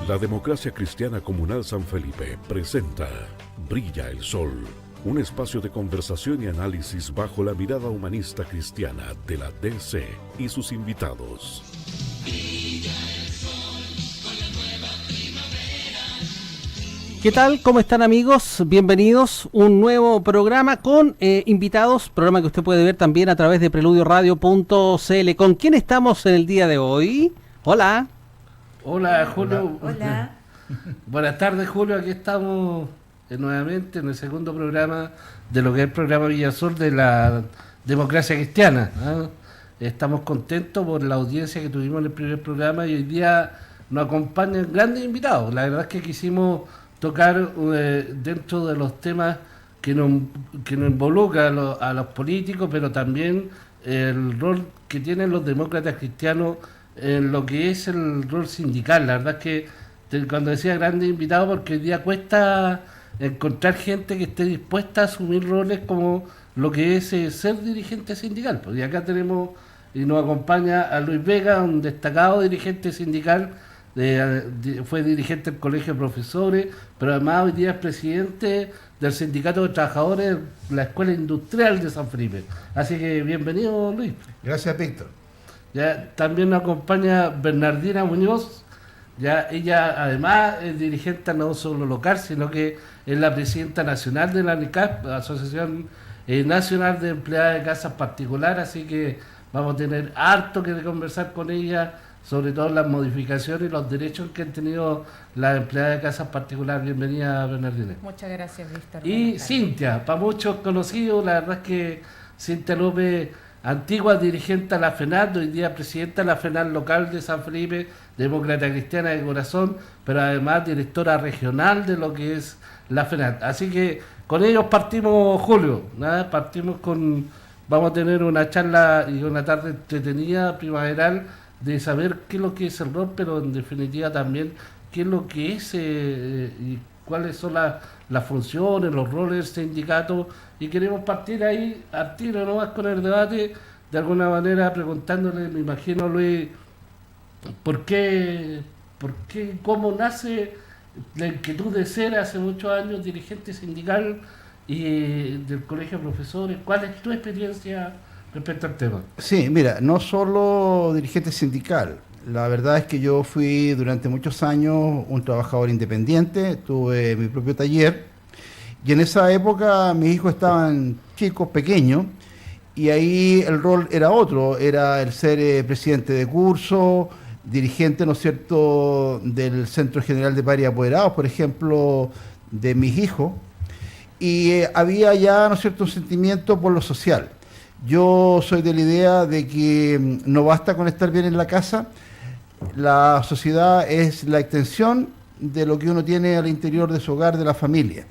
La Democracia Cristiana Comunal San Felipe presenta Brilla el Sol, un espacio de conversación y análisis bajo la mirada humanista cristiana de la DC y sus invitados. ¿Qué tal? ¿Cómo están, amigos? Bienvenidos a un nuevo programa con invitados, programa que usted puede ver también a través de preludioradio.cl. ¿Con quién estamos en el día de hoy? Hola. Hola, Julio. Hola. Buenas tardes, Julio. Aquí estamos nuevamente en el segundo programa de lo que es el programa Villasol de la Democracia Cristiana, ¿no? Estamos contentos por la audiencia que tuvimos en el primer programa y hoy día nos acompañan grandes invitados. La verdad es que quisimos tocar dentro de los temas que nos involucran a los políticos, pero también el rol que tienen los demócratas cristianos en lo que es el rol sindical. La verdad es que cuando decía grandes invitados, porque hoy día cuesta encontrar gente que esté dispuesta a asumir roles como lo que es ser dirigente sindical. Pues, y acá tenemos y nos acompaña a Luis Vega, un destacado dirigente sindical, fue dirigente del Colegio de Profesores, pero además hoy día es presidente del Sindicato de Trabajadores de la Escuela Industrial de San Felipe. Así que bienvenido, Luis. Gracias, Víctor. Ya también nos acompaña Bernardina Muñoz. Ya ella además es dirigente no solo local, sino que es la presidenta nacional de la ANICAP, la Asociación Nacional de Empleadas de Casas Particulares, así que vamos a tener harto que conversar con ella, sobre todo las modificaciones y los derechos que han tenido las empleadas de casas particulares. Bienvenida, Bernardina. Muchas gracias, Víctor. Y Cintia, para muchos conocidos, la verdad es que Cintia López, antigua dirigente de la FENAL, hoy día presidenta de la FENAL local de San Felipe, demócrata cristiana de corazón, pero además directora regional de lo que es la FENAL. Así que con ellos partimos, Julio, ¿no? Vamos a tener una charla y una tarde entretenida, primaveral, de saber qué es lo que es el rol, pero en definitiva también qué es lo que es y cuáles son las funciones, los roles del sindicato. Y queremos partir ahí al tiro nomás con el debate, de alguna manera preguntándole, me imagino, Luis, cómo nace la inquietud de ser hace muchos años dirigente sindical y del Colegio de Profesores. ¿Cuál es tu experiencia respecto al tema? Sí, mira, no solo dirigente sindical. La verdad es que yo fui durante muchos años un trabajador independiente, tuve mi propio taller y en esa época mis hijos estaban chicos, pequeños, y ahí el rol era otro, era el ser presidente de curso, dirigente, ¿no es cierto?, del Centro General de Padres y Apoderados, por ejemplo, de mis hijos, y había ya, ¿no es cierto?, un sentimiento por lo social. Yo soy de la idea de que no basta con estar bien en la casa, la sociedad es la extensión de lo que uno tiene al interior de su hogar, de la familia.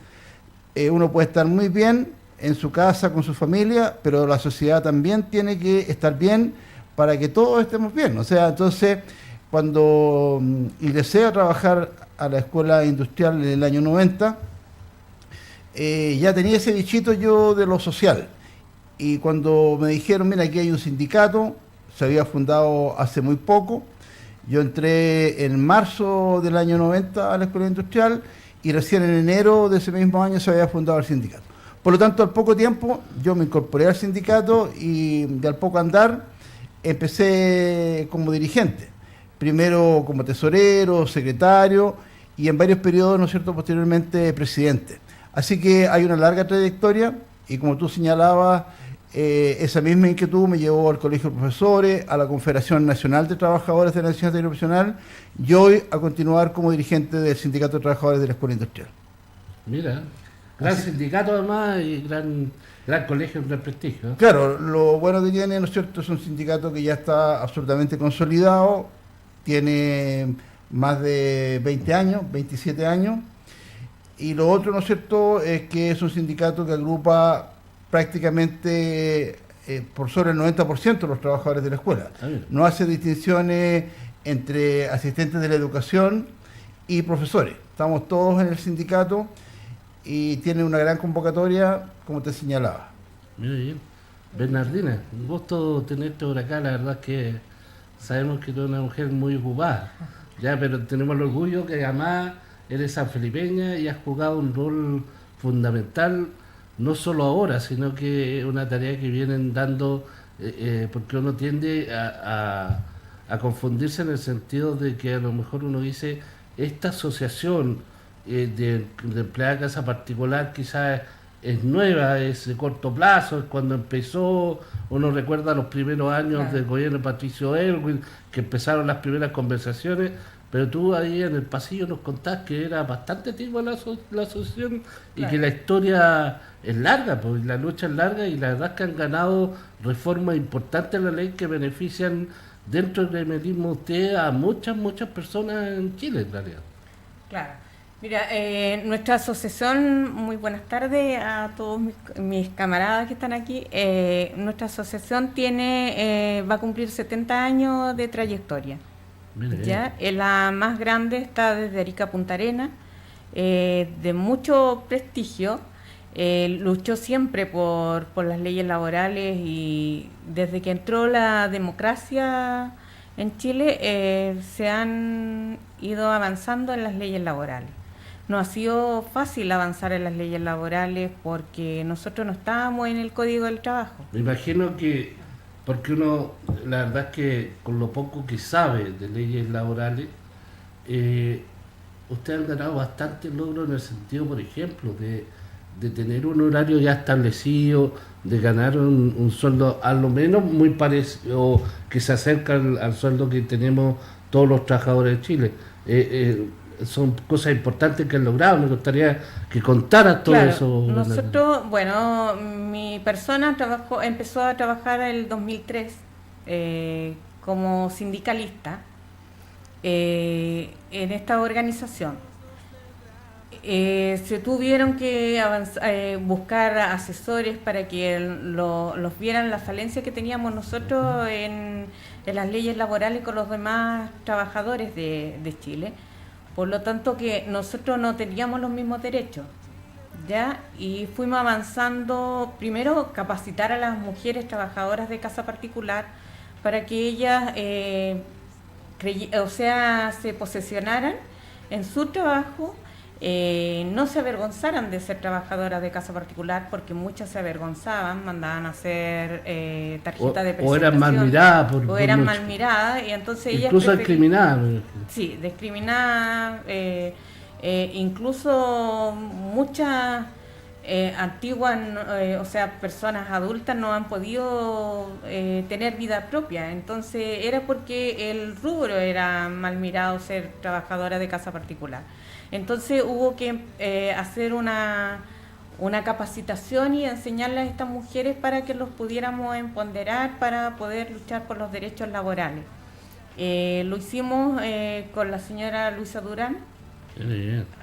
Uno puede estar muy bien en su casa, con su familia, pero la sociedad también tiene que estar bien para que todos estemos bien. O sea, entonces, cuando ingresé a trabajar a la Escuela Industrial en el año 90, ya tenía ese bichito yo de lo social. Y cuando me dijeron, mira, aquí hay un sindicato, se había fundado hace muy poco, yo entré en marzo del año 90 a la Escuela Industrial y recién en enero de ese mismo año se había fundado el sindicato. Por lo tanto, al poco tiempo yo me incorporé al sindicato y al poco andar empecé como dirigente. Primero como tesorero, secretario y en varios periodos, ¿no es cierto?, posteriormente presidente. Así que hay una larga trayectoria y como tú señalabas, esa misma inquietud me llevó al Colegio de Profesores, a la Confederación Nacional de Trabajadores de la Enseñanza Profesional y hoy a continuar como dirigente del Sindicato de Trabajadores de la Escuela Industrial. Mira, gran sindicato además y gran colegio, gran prestigio. Claro, lo bueno que tiene, ¿no es cierto?, es un sindicato que ya está absolutamente consolidado, tiene más de 20 años, 27 años, y lo otro, ¿no es cierto?, es que es un sindicato que agrupa prácticamente por sobre el 90% de los trabajadores de la escuela. No hace distinciones entre asistentes de la educación y profesores. Estamos todos en el sindicato y tiene una gran convocatoria, como te señalaba. Mira bien. Bernardina, un gusto tenerte por acá. La verdad es que sabemos que tú eres una mujer muy ocupada. Ya, pero tenemos el orgullo que además eres sanfelipeña y has jugado un rol fundamental, no solo ahora, sino que es una tarea que vienen dando, porque uno tiende a confundirse en el sentido de que a lo mejor uno dice, esta asociación de empleada de casa particular quizás es nueva, es de corto plazo, es cuando empezó, uno recuerda los primeros años del gobierno de Patricio Elwin, que empezaron las primeras conversaciones, pero tú ahí en el pasillo nos contás que era bastante tiempo la asociación y que la historia es larga, pues la lucha es larga y la verdad es que han ganado reformas importantes en la ley que benefician dentro del gremialismo usted a muchas personas en Chile en realidad. Claro. Mira, nuestra asociación, muy buenas tardes a todos mis camaradas que están aquí. Nuestra asociación va a cumplir 70 años de trayectoria. ¿Ya? La más grande está desde Arica a Punta Arenas, de mucho prestigio. Luchó siempre por las leyes laborales y desde que entró la democracia en Chile se han ido avanzando en las leyes laborales. No ha sido fácil avanzar en las leyes laborales porque nosotros no estábamos en el Código del Trabajo. Me imagino que, porque uno, la verdad es que con lo poco que sabe de leyes laborales, ustedes han ganado bastante logro en el sentido, por ejemplo, de tener un horario ya establecido, de ganar un sueldo a lo menos muy parecido, que se acerca al sueldo que tenemos todos los trabajadores de Chile. Son cosas importantes que han logrado. Me gustaría que contaras todo eso. Nosotros, bueno, mi persona empezó a trabajar en el 2003 como sindicalista en esta organización. Se tuvieron que buscar asesores para que los vieran la falencia que teníamos nosotros en las leyes laborales con los demás trabajadores de Chile. Por lo tanto, que nosotros no teníamos los mismos derechos, ¿ya? Y fuimos avanzando, primero, capacitar a las mujeres trabajadoras de casa particular para que ellas se posesionaran en su trabajo, no se avergonzaran de ser trabajadoras de casa particular, porque muchas se avergonzaban, mandaban a hacer tarjetas de presentación. O eran mal miradas. Eran mal miradas, y entonces ellas... Incluso discriminadas. Sí, discriminadas, incluso muchas antiguas, personas adultas no han podido tener vida propia. Entonces era porque el rubro era mal mirado, ser trabajadora de casa particular. Entonces hubo que hacer una capacitación y enseñarle a estas mujeres para que los pudiéramos empoderar para poder luchar por los derechos laborales. Lo hicimos con la señora Luisa Durán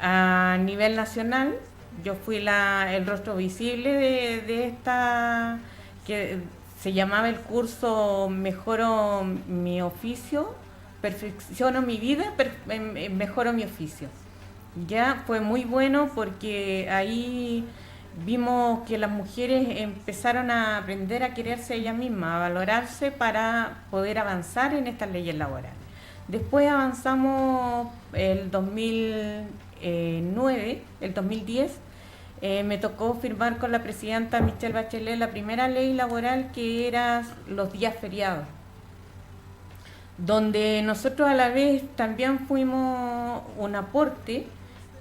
a nivel nacional. Yo fui el rostro visible de esta, que se llamaba el curso Mejoro mi oficio, perfecciono mi vida, mejoro mi oficio. Ya fue muy bueno porque ahí vimos que las mujeres empezaron a aprender a quererse ellas mismas, a valorarse para poder avanzar en estas leyes laborales. Después avanzamos el 2009, el 2010, me tocó firmar con la presidenta Michelle Bachelet la primera ley laboral, que era los días feriados, donde nosotros a la vez también fuimos un aporte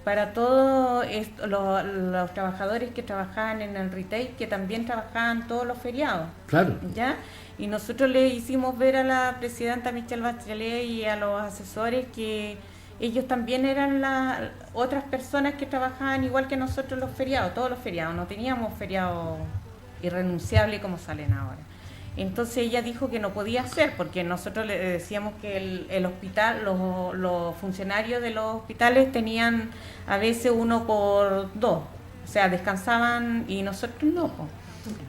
para todos los trabajadores que trabajaban en el retail, que también trabajaban todos los feriados. Claro. ¿Ya? Y nosotros le hicimos ver a la presidenta Michelle Bachelet y a los asesores que ellos también eran las otras personas que trabajaban igual que nosotros los feriados, todos los feriados. No teníamos feriados irrenunciables como salen ahora. Entonces ella dijo que no podía ser, porque nosotros le decíamos que el hospital, los funcionarios de los hospitales tenían a veces 1 por 2, o sea, descansaban y nosotros no.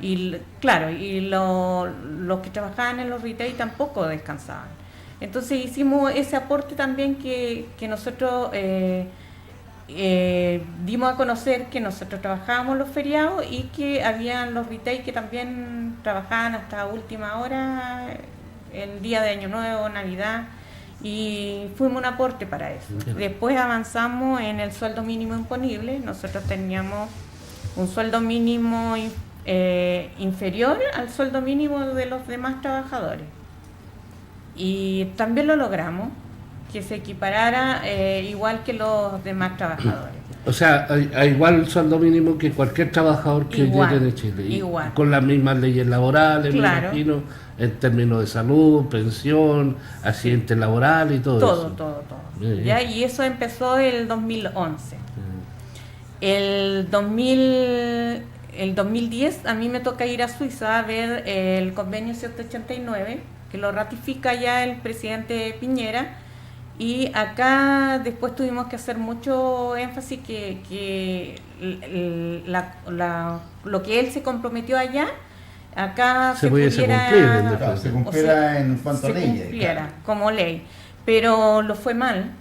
Y claro, y los que trabajaban en los retail tampoco descansaban. Entonces hicimos ese aporte también que nosotros dimos a conocer que nosotros trabajábamos los feriados y que habían los retail que también trabajaban hasta última hora, el día de Año Nuevo, Navidad, y fuimos un aporte para eso. Después avanzamos en el sueldo mínimo imponible. Nosotros teníamos un sueldo mínimo inferior al sueldo mínimo de los demás trabajadores, y también lo logramos, que se equiparara igual que los demás trabajadores. O sea, hay igual el sueldo mínimo que cualquier trabajador que llegue de Chile. Igual. Con las mismas leyes laborales, Claro. me imagino, en términos de salud, pensión, accidentes laborales y todo eso. Todo. Bien. ¿Ya? Y eso empezó el 2011. El 2010 a mí me toca ir a Suiza a ver el convenio 189, que lo ratifica ya el presidente Piñera, y acá después tuvimos que hacer mucho énfasis que lo que él se comprometió allá, acá Se pudiese cumplir, en Claro, se o cumpliera sea, en cuanto a se leyes. cumpliera Claro. como ley, pero lo fue mal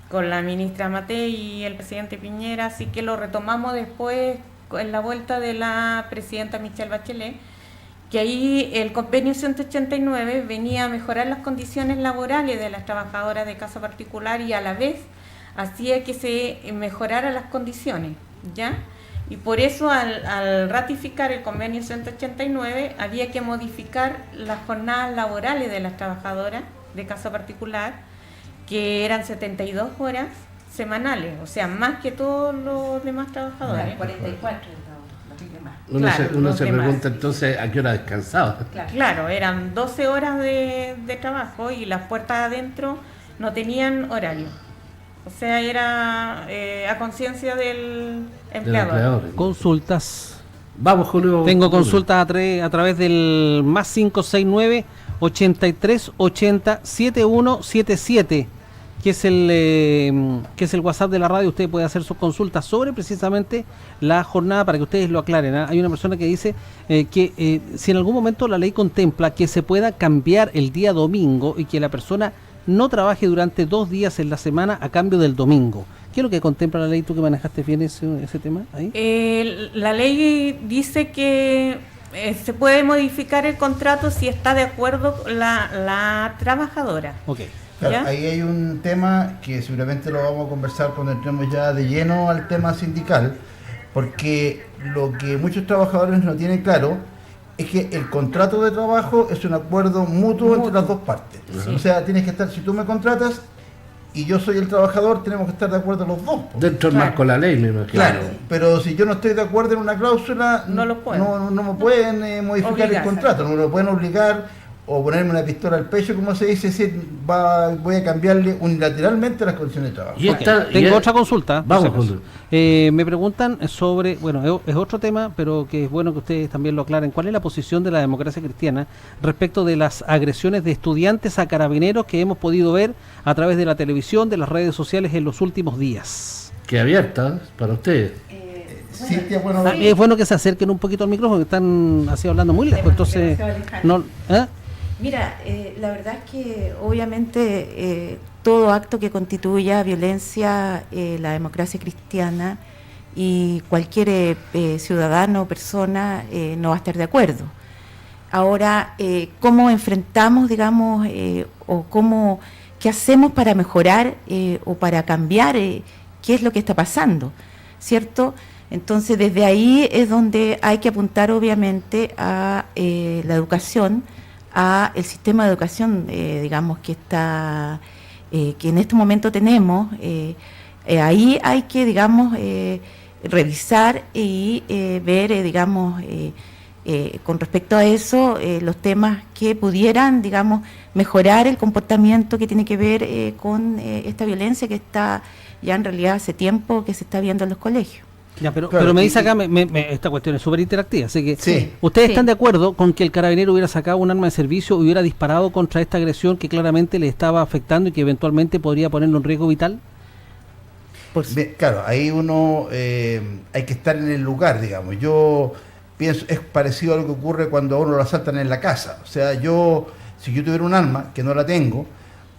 con la ministra Matei y el presidente Piñera, así que lo retomamos después en la vuelta de la presidenta Michelle Bachelet, que ahí el convenio 189 venía a mejorar las condiciones laborales de las trabajadoras de casa particular y a la vez hacía que se mejoraran las condiciones, ¿ya? Y por eso al ratificar el convenio 189 había que modificar las jornadas laborales de las trabajadoras de casa particular, que eran 72 horas semanales, o sea, más que todos los demás trabajadores. 44, lo que más. Uno Claro, se los demás. pregunta entonces a qué hora descansaba. Claro, eran 12 horas de trabajo y las puertas adentro no tenían horario. O sea, era a conciencia del empleador. Consultas. Vamos, Julio. Tengo Julio. consultas a través del más 569 83 80 7177, que es el WhatsApp de la radio. Usted puede hacer sus consultas sobre precisamente la jornada para que ustedes lo aclaren. Hay una persona que dice que si en algún momento la ley contempla que se pueda cambiar el día domingo y que la persona no trabaje durante 2 días en la semana a cambio del domingo. ¿Qué es lo que contempla la ley? ¿Tú que manejaste bien ese tema ahí? La ley dice que se puede modificar el contrato si está de acuerdo la trabajadora. Ok. Claro, ¿Ya? ahí hay un tema que seguramente lo vamos a conversar cuando entremos ya de lleno al tema sindical, porque lo que muchos trabajadores no tienen claro es que el contrato de trabajo es un acuerdo mutuo entre las dos partes. Sí. O sea, tienes que estar, si tú me contratas y yo soy el trabajador, tenemos que estar de acuerdo los dos. po. Dentro del Claro. marco de la ley, me imagino. Claro, pero si yo no estoy de acuerdo en una cláusula, No lo pueden. no me pueden modificar Obligar. el contrato, no me lo pueden obligar o ponerme una pistola al pecho, como se dice, decir, voy a cambiarle unilateralmente las condiciones de trabajo. Y Ok. esta- Tengo y- otra consulta. por Vamos, si acaso. Julio. Me preguntan sobre, bueno, es otro tema, pero que es bueno que ustedes también lo aclaren. ¿Cuál es la posición de la democracia cristiana respecto de las agresiones de estudiantes a carabineros que hemos podido ver a través de la televisión, de las redes sociales en los últimos días? Que abierta para ustedes. Cintia, bueno, Es bueno que se acerquen un poquito al micrófono, que están así hablando muy lejos, entonces no, ¿eh? Mira, la verdad es que obviamente todo acto que constituya violencia, la democracia cristiana y cualquier ciudadano o persona no va a estar de acuerdo. Ahora, ¿cómo enfrentamos, digamos, o qué hacemos para mejorar o para cambiar qué es lo que está pasando? ¿Cierto? Entonces, desde ahí es donde hay que apuntar, obviamente, a la educación, a el sistema de educación, digamos, que está, que en este momento tenemos. Ahí hay que, digamos, revisar y ver, digamos, con respecto a eso, los temas que pudieran, digamos, mejorar el comportamiento que tiene que ver con esta violencia que está ya en realidad hace tiempo que se está viendo en los colegios. Ya, pero Claro, me y- dice acá, esta cuestión es súper interactiva, así que Sí. ¿ustedes Sí. están de acuerdo con que el carabinero hubiera sacado un arma de servicio y hubiera disparado contra esta agresión que claramente le estaba afectando y que eventualmente podría ponerlo en riesgo vital? Claro, ahí uno hay que estar en el lugar, digamos. Yo pienso, es parecido a lo que ocurre cuando a uno lo asaltan en la casa. O sea, si yo tuviera un arma, que no la tengo,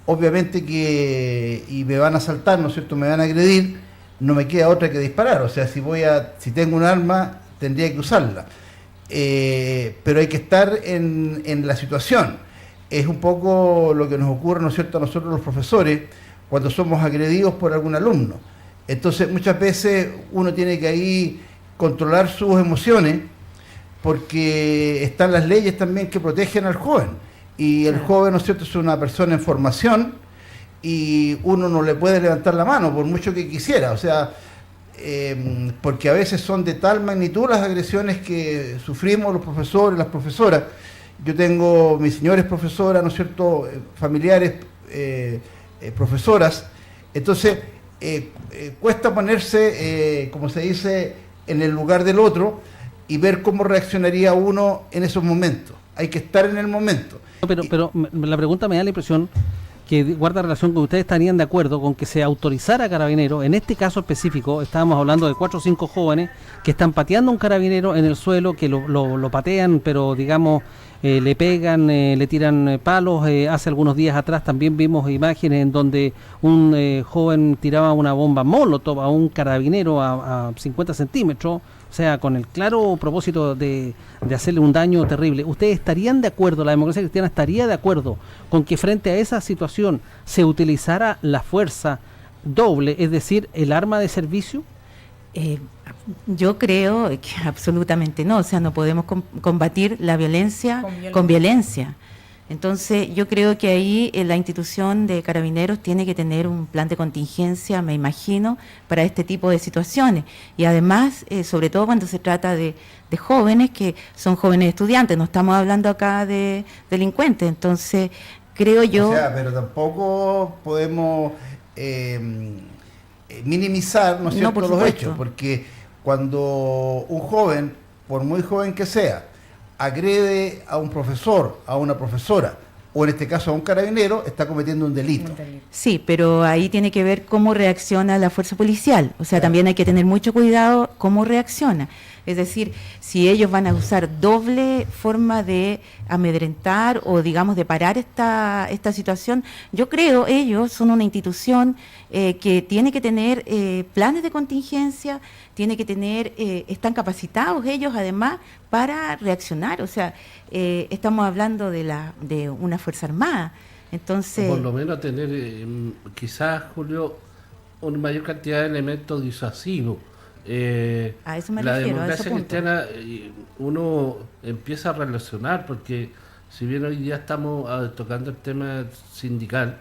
obviamente y me van a asaltar, ¿no es cierto?, me van a agredir, no me queda otra que disparar. O sea, si tengo un arma, tendría que usarla. Pero hay que estar en la situación. es un poco lo que nos ocurre, ¿no es cierto?, a nosotros los profesores cuando somos agredidos por algún alumno. Entonces muchas veces uno tiene que ahí controlar sus emociones, porque están las leyes también que protegen al joven, y el joven, ¿no es cierto?, es una persona en formación y uno no le puede levantar la mano por mucho que quisiera, o sea, porque a veces son de tal magnitud las agresiones que sufrimos los profesores, las profesoras. Yo tengo, mi señora es profesora, ¿no es cierto?, familiares, profesoras, entonces cuesta ponerse, como se dice, en el lugar del otro y ver cómo reaccionaría uno en esos momentos. Hay que estar en el momento. Pero la pregunta me da la impresión que guarda relación con que ustedes estarían de acuerdo con que se autorizara a Carabineros. En este caso específico, estábamos hablando de 4 o 5 jóvenes que están pateando a un carabinero en el suelo, que lo patean, pero digamos, le pegan, le tiran palos. Hace algunos días atrás también vimos imágenes en donde un joven tiraba una bomba molotov a un carabinero a 50 centímetros, o sea, con el claro propósito de hacerle un daño terrible. ¿Ustedes estarían de acuerdo, la democracia cristiana estaría de acuerdo con que frente a esa situación se utilizara la fuerza doble, es decir, el arma de servicio? Yo creo que absolutamente no, o sea, no podemos combatir la violencia con violencia. Entonces, yo creo que ahí la institución de Carabineros tiene que tener un plan de contingencia, me imagino, para este tipo de situaciones. Y además, sobre todo cuando se trata de jóvenes que son jóvenes estudiantes, no estamos hablando acá de delincuentes. Entonces, creo yo... O sea, pero tampoco podemos minimizar, ¿no es cierto?, los hechos, porque cuando un joven, por muy joven que sea, agrede a un profesor, a una profesora, o en este caso a un carabinero, está cometiendo un delito. Sí, pero ahí tiene que ver cómo reacciona la fuerza policial. O sea, también hay que tener mucho cuidado cómo reacciona. Es decir, si ellos van a usar doble forma de amedrentar o, digamos, de parar esta situación, yo creo ellos son una institución que tiene que tener planes de contingencia, tiene que tener, están capacitados ellos además para reaccionar. O sea, estamos hablando de una fuerza armada. Entonces, o por lo menos tener quizás, Julio, una mayor cantidad de elementos disuasivos. A eso me la refiero, democracia cristiana, uno empieza a relacionar, porque si bien hoy día estamos tocando el tema sindical,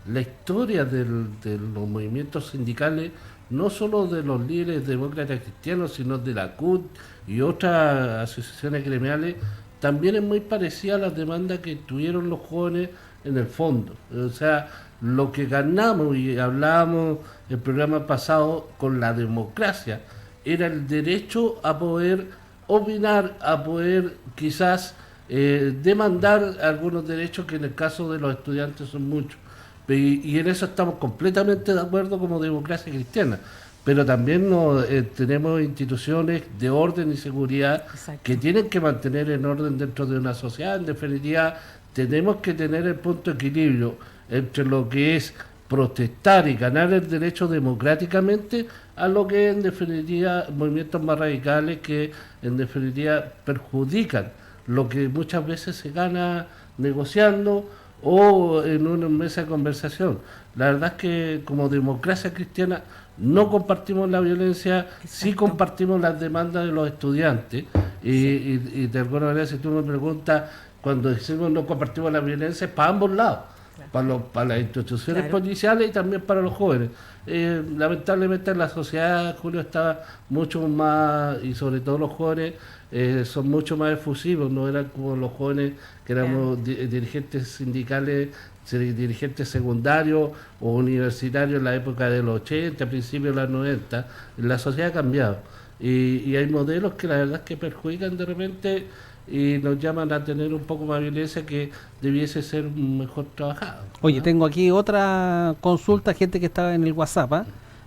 la historia de los movimientos sindicales, no solo de los líderes demócratas cristianos, sino de la CUT y otras asociaciones gremiales, también es muy parecida a las demandas que tuvieron los jóvenes en el fondo. O sea, lo que ganamos, y hablábamos el programa pasado, con la democracia, era el derecho a poder opinar, a poder quizás demandar algunos derechos que en el caso de los estudiantes son muchos. Y en eso estamos completamente de acuerdo como democracia cristiana. Pero también tenemos instituciones de orden y seguridad. Exacto. Que tienen que mantener en orden dentro de una sociedad. En definitiva, tenemos que tener el punto de equilibrio entre lo que es protestar y ganar el derecho democráticamente a lo que en definitiva movimientos más radicales que en definitiva perjudican lo que muchas veces se gana negociando o en una mesa de conversación. La verdad es que como democracia cristiana no compartimos la violencia. Exacto. Sí compartimos las demandas de los estudiantes y de alguna manera, si tú me preguntas, cuando decimos no compartimos la violencia, es para ambos lados. Para las instituciones policiales y también para los jóvenes. Lamentablemente en la sociedad, Julio, está mucho más, y sobre todo los jóvenes, son mucho más efusivos, no eran como los jóvenes que éramos dirigentes sindicales, dirigentes secundarios o universitarios en la época de los 80, principios de los 90. La sociedad ha cambiado y hay modelos que la verdad es que perjudican de repente y nos llaman a tener un poco más de violencia que debiese ser mejor trabajado. Oye, tengo aquí otra consulta, gente que estaba en el WhatsApp, ¿eh?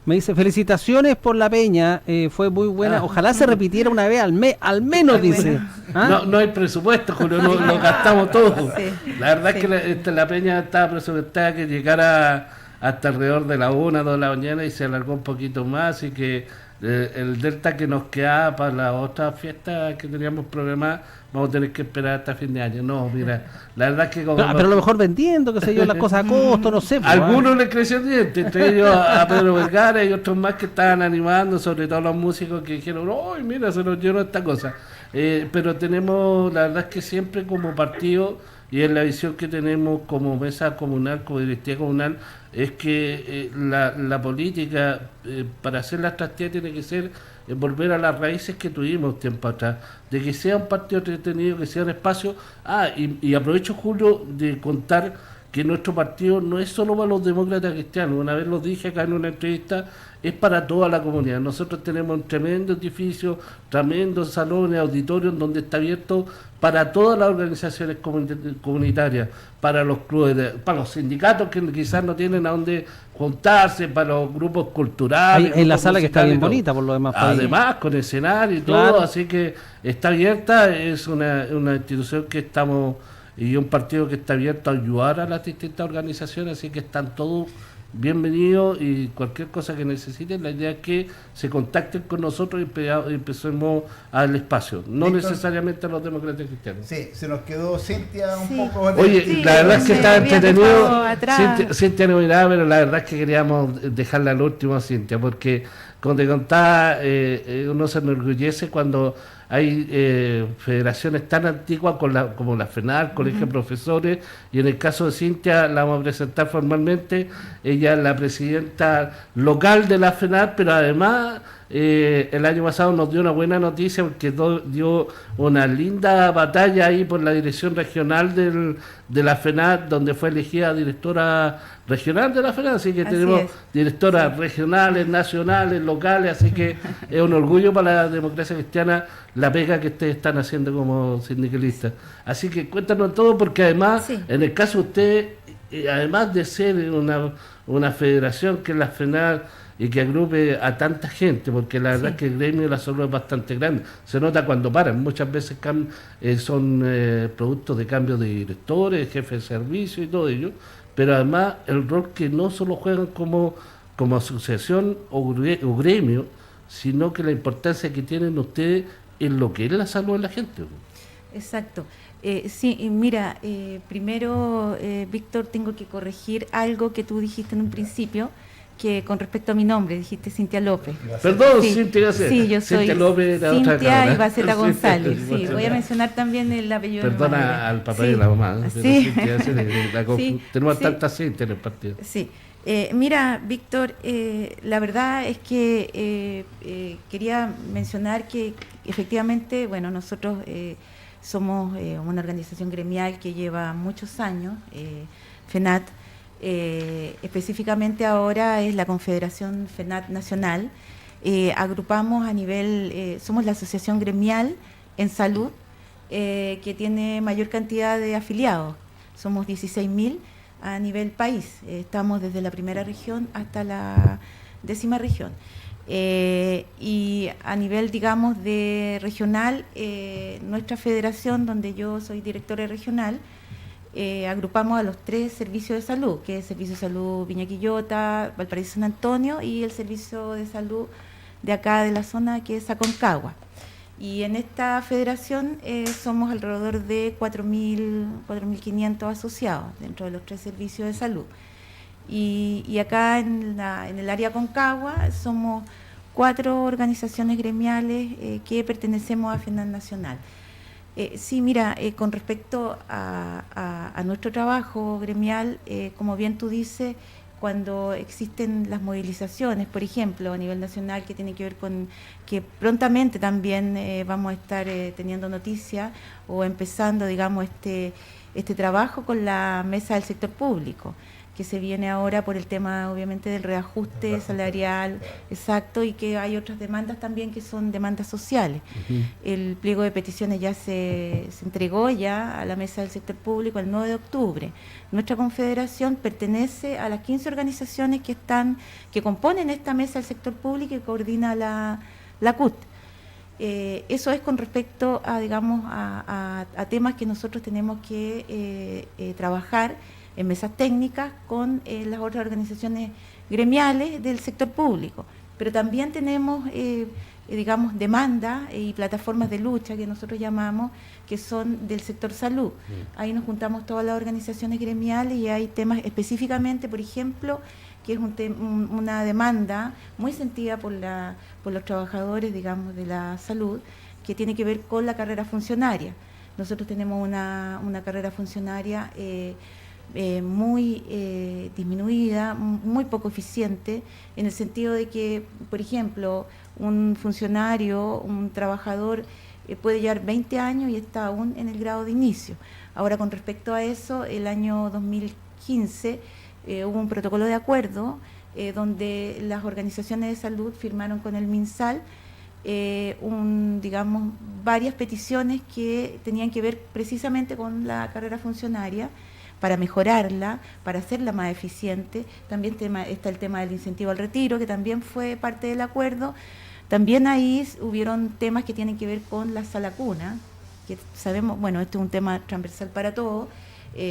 Me dice, felicitaciones por la peña, fue muy buena, ojalá se repitiera una vez al menos, dice. ¿Ah? No hay presupuesto, Julio, lo gastamos todo. Sí. La verdad es que la peña estaba presupuestada que llegara hasta alrededor de la 1, 2 de la mañana y se alargó un poquito más, y que el delta que nos queda para la otra fiesta que teníamos programada, vamos a tener que esperar hasta fin de año. No, mira, la verdad es que como... Pero a lo mejor vendiendo, qué sé yo, las cosas a costo, no sé. Algunos le creció el diente, entre ellos a Pedro Vergara y otros más que estaban animando, sobre todo los músicos que dijeron, ¡ay, mira, se nos llenó esta cosa! Pero tenemos, la verdad es que siempre como partido, y en la visión que tenemos como mesa comunal, como directiva comunal, es que la política para hacerla atractiva tiene que ser volver a las raíces que tuvimos tiempo atrás, de que sea un partido entretenido, que sea un espacio. Y aprovecho, Julio, de contar que nuestro partido no es solo para los demócratas cristianos, una vez lo dije acá en una entrevista, es para toda la comunidad. Nosotros tenemos un tremendo edificio, tremendos salones, auditorios, donde está abierto para todas las organizaciones comunitarias, para los clubes, para los sindicatos que quizás no tienen a dónde juntarse, para los grupos culturales. En la sala que está bien bonita, por lo demás. Además, con escenario y claro, todo, así que está abierta, es una institución que estamos, y un partido que está abierto a ayudar a las distintas organizaciones, así que están todos bienvenidos, y cualquier cosa que necesiten, la idea es que se contacten con nosotros y empecemos al espacio, no Víctor, necesariamente a los demócratas cristianos. Sí, se nos quedó Cintia un Sí. poco... Oye, Sí, la verdad es que estaba había entretenido. dejado atrás. Cintia no miraba, pero la verdad es que queríamos dejarla al último a Cintia, porque como te contaba, uno se enorgullece cuando hay federaciones tan antiguas como la FENAL, Colegio de Profesores, y en el caso de Cintia la vamos a presentar formalmente. Ella es la presidenta local de la FENAL, pero además el año pasado nos dio una buena noticia, porque dio una linda batalla ahí por la dirección regional de la FENAL, donde fue elegida directora regional de la FENAL, así que tenemos directoras regionales, nacionales, locales, así que es un orgullo para la democracia cristiana la pega que ustedes están haciendo como sindicalistas. Así que cuéntanos todo, porque además, en el caso de usted, además de ser una federación que es la FENAL y que agrupe a tanta gente, porque la verdad es que el gremio de la salud es bastante grande, se nota cuando paran, muchas veces son productos de cambio de directores, jefes de servicio y todo ello, pero además el rol que no solo juegan como asociación o gremio, sino que la importancia que tienen ustedes en lo que es la salud de la gente. Exacto. Sí, y mira, primero, Víctor, tengo que corregir algo que tú dijiste en un principio, que con respecto a mi nombre, dijiste Cintia López. Perdón, Sí, Cintia, sí, yo soy Cintia López, la otra Cintia cámara. Ibaceta Sí, González. sí, Sí, voy a mencionar también el apellido de mi Perdona madre. al papá Sí, y a la mamá, pero sí. Cintia, Sí, tenemos sí. tantas Cintia en el partido. Sí. Mira, Víctor, la verdad es que quería mencionar que efectivamente, bueno, nosotros somos una organización gremial que lleva muchos años, FENAT, específicamente ahora es la Confederación FENAT Nacional. Agrupamos a nivel, somos la asociación gremial en salud que tiene mayor cantidad de afiliados, somos 16.000 a nivel país, estamos desde la primera región hasta la 10ª región. Y a nivel, digamos, de regional, nuestra federación, donde yo soy directora regional, agrupamos a los 3 servicios de salud, que es el Servicio de Salud Viña Quillota, Valparaíso San Antonio, y el Servicio de Salud de acá de la zona, que es Aconcagua. Y en esta federación somos alrededor de 4.500 asociados dentro de los 3 servicios de salud. Y acá en el área Aconcagua somos 4 organizaciones gremiales que pertenecemos a FENAL Nacional. Sí, mira, con respecto a nuestro trabajo gremial, como bien tú dices, cuando existen las movilizaciones, por ejemplo, a nivel nacional, que tiene que ver con que prontamente también vamos a estar teniendo noticias o empezando, digamos, este trabajo con la mesa del sector público, que se viene ahora por el tema, obviamente, del reajuste salarial, exacto, y que hay otras demandas también que son demandas sociales. El pliego de peticiones ya se entregó ya a la mesa del sector público el 9 de octubre. Nuestra confederación pertenece a las 15 organizaciones que componen esta mesa del sector público y coordina la CUT. Eso es con respecto a, digamos, a temas que nosotros tenemos que trabajar en mesas técnicas con las otras organizaciones gremiales del sector público. Pero también tenemos, digamos, demandas y plataformas de lucha que nosotros llamamos, que son del sector salud. Ahí nos juntamos todas las organizaciones gremiales y hay temas específicamente, por ejemplo, que es una demanda muy sentida por los trabajadores, digamos, de la salud, que tiene que ver con la carrera funcionaria. Nosotros tenemos una carrera funcionaria muy disminuida, muy poco eficiente, en el sentido de que, por ejemplo, un funcionario, un trabajador puede llevar 20 años y está aún en el grado de inicio. Ahora, con respecto a eso, el año 2015 hubo un protocolo de acuerdo donde las organizaciones de salud firmaron con el MinSal digamos, varias peticiones que tenían que ver precisamente con la carrera funcionaria, para mejorarla, para hacerla más eficiente. También está el tema del incentivo al retiro, que también fue parte del acuerdo. También ahí hubieron temas que tienen que ver con la sala cuna, que sabemos, bueno, este es un tema transversal para todos.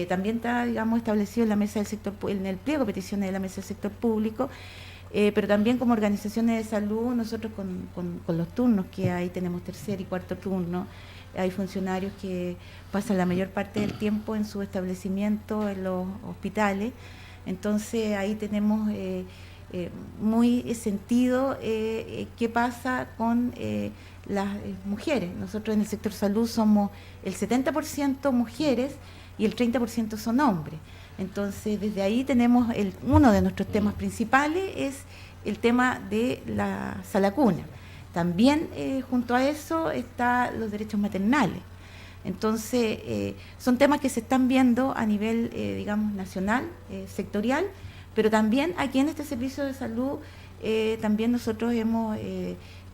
También está, digamos, establecido en la mesa del sector, en el pliego de peticiones de la mesa del sector público, pero también como organizaciones de salud, nosotros con los turnos que hay, tenemos tercer y cuarto turno, hay funcionarios que pasan la mayor parte del tiempo en su establecimiento, en los hospitales, entonces ahí tenemos muy sentido qué pasa con las mujeres. Nosotros en el sector salud somos el 70% mujeres y el 30% son hombres. Entonces, desde ahí tenemos uno de nuestros temas principales es el tema de la sala cuna. También junto a eso están los derechos maternales. Entonces, son temas que se están viendo a nivel, digamos, nacional, sectorial, pero también aquí en este servicio de salud, también nosotros hemos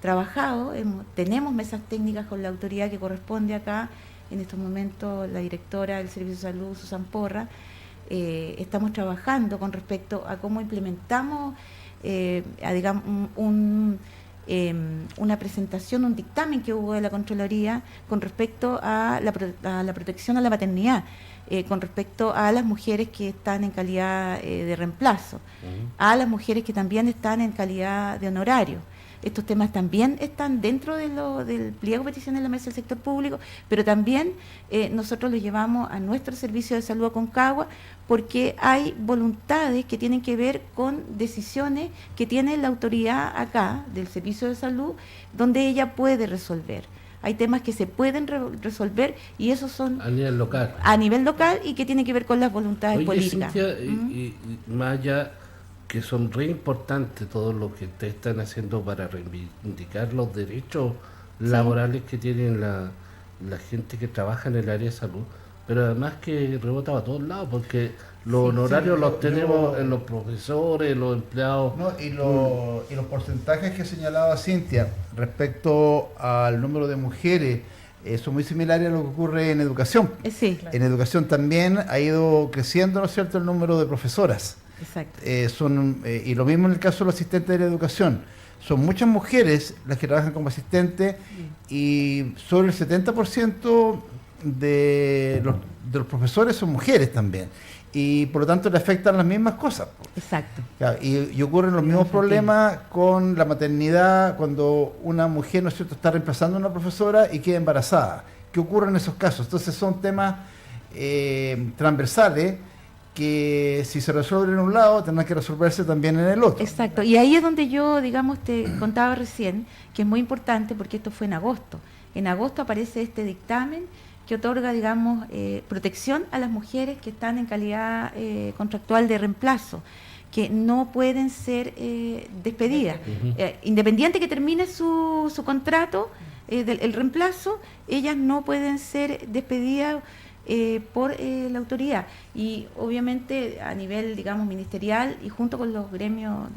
trabajado, tenemos mesas técnicas con la autoridad que corresponde acá, en estos momentos la directora del Servicio de Salud, Susan Porra. Estamos trabajando con respecto a cómo implementamos digamos, una presentación, un dictamen que hubo de la Contraloría con respecto a la protección a la maternidad, con respecto a las mujeres que están en calidad de reemplazo, a las mujeres que también están en calidad de honorario. Estos temas también están dentro del pliego de peticiones de la mesa del sector público, pero también nosotros los llevamos a nuestro servicio de salud Aconcagua, porque hay voluntades que tienen que ver con decisiones que tiene la autoridad acá del servicio de salud, donde ella puede resolver. Hay temas que se pueden resolver y esos son a nivel local. A nivel local y que tienen que ver con las voluntades políticas. Cintia, y más allá, que son re importantes todo lo que ustedes están haciendo para reivindicar los derechos laborales que tienen la gente que trabaja en el área de salud, pero además que rebota a todos lados, porque los honorarios los tenemos en los profesores, los empleados. No, y los porcentajes que señalaba Cintia respecto al número de mujeres son muy similares a lo que ocurre en educación. Sí, claro. En educación también ha ido creciendo, ¿no es cierto?, el número de profesoras. Exacto. Y lo mismo en el caso de los asistentes de la educación. Son muchas mujeres las que trabajan como asistentes y sobre el 70% de los profesores son mujeres también. Y por lo tanto le afectan las mismas cosas. Exacto. Claro, y ocurren los mismos problemas con la maternidad cuando una mujer, ¿no es cierto?, está reemplazando a una profesora y queda embarazada. ¿Qué ocurre en esos casos? Entonces son temas transversales que si se resuelven en un lado, tendrán que resolverse también en el otro. Exacto, y ahí es donde yo, digamos, te contaba recién, que es muy importante porque esto fue en agosto. En agosto aparece este dictamen que otorga, digamos, protección a las mujeres que están en calidad contractual de reemplazo, que no pueden ser despedidas. Independiente que termine su contrato, el reemplazo, ellas no pueden ser despedidas por la autoridad. Y obviamente a nivel, digamos, ministerial y junto con los gremios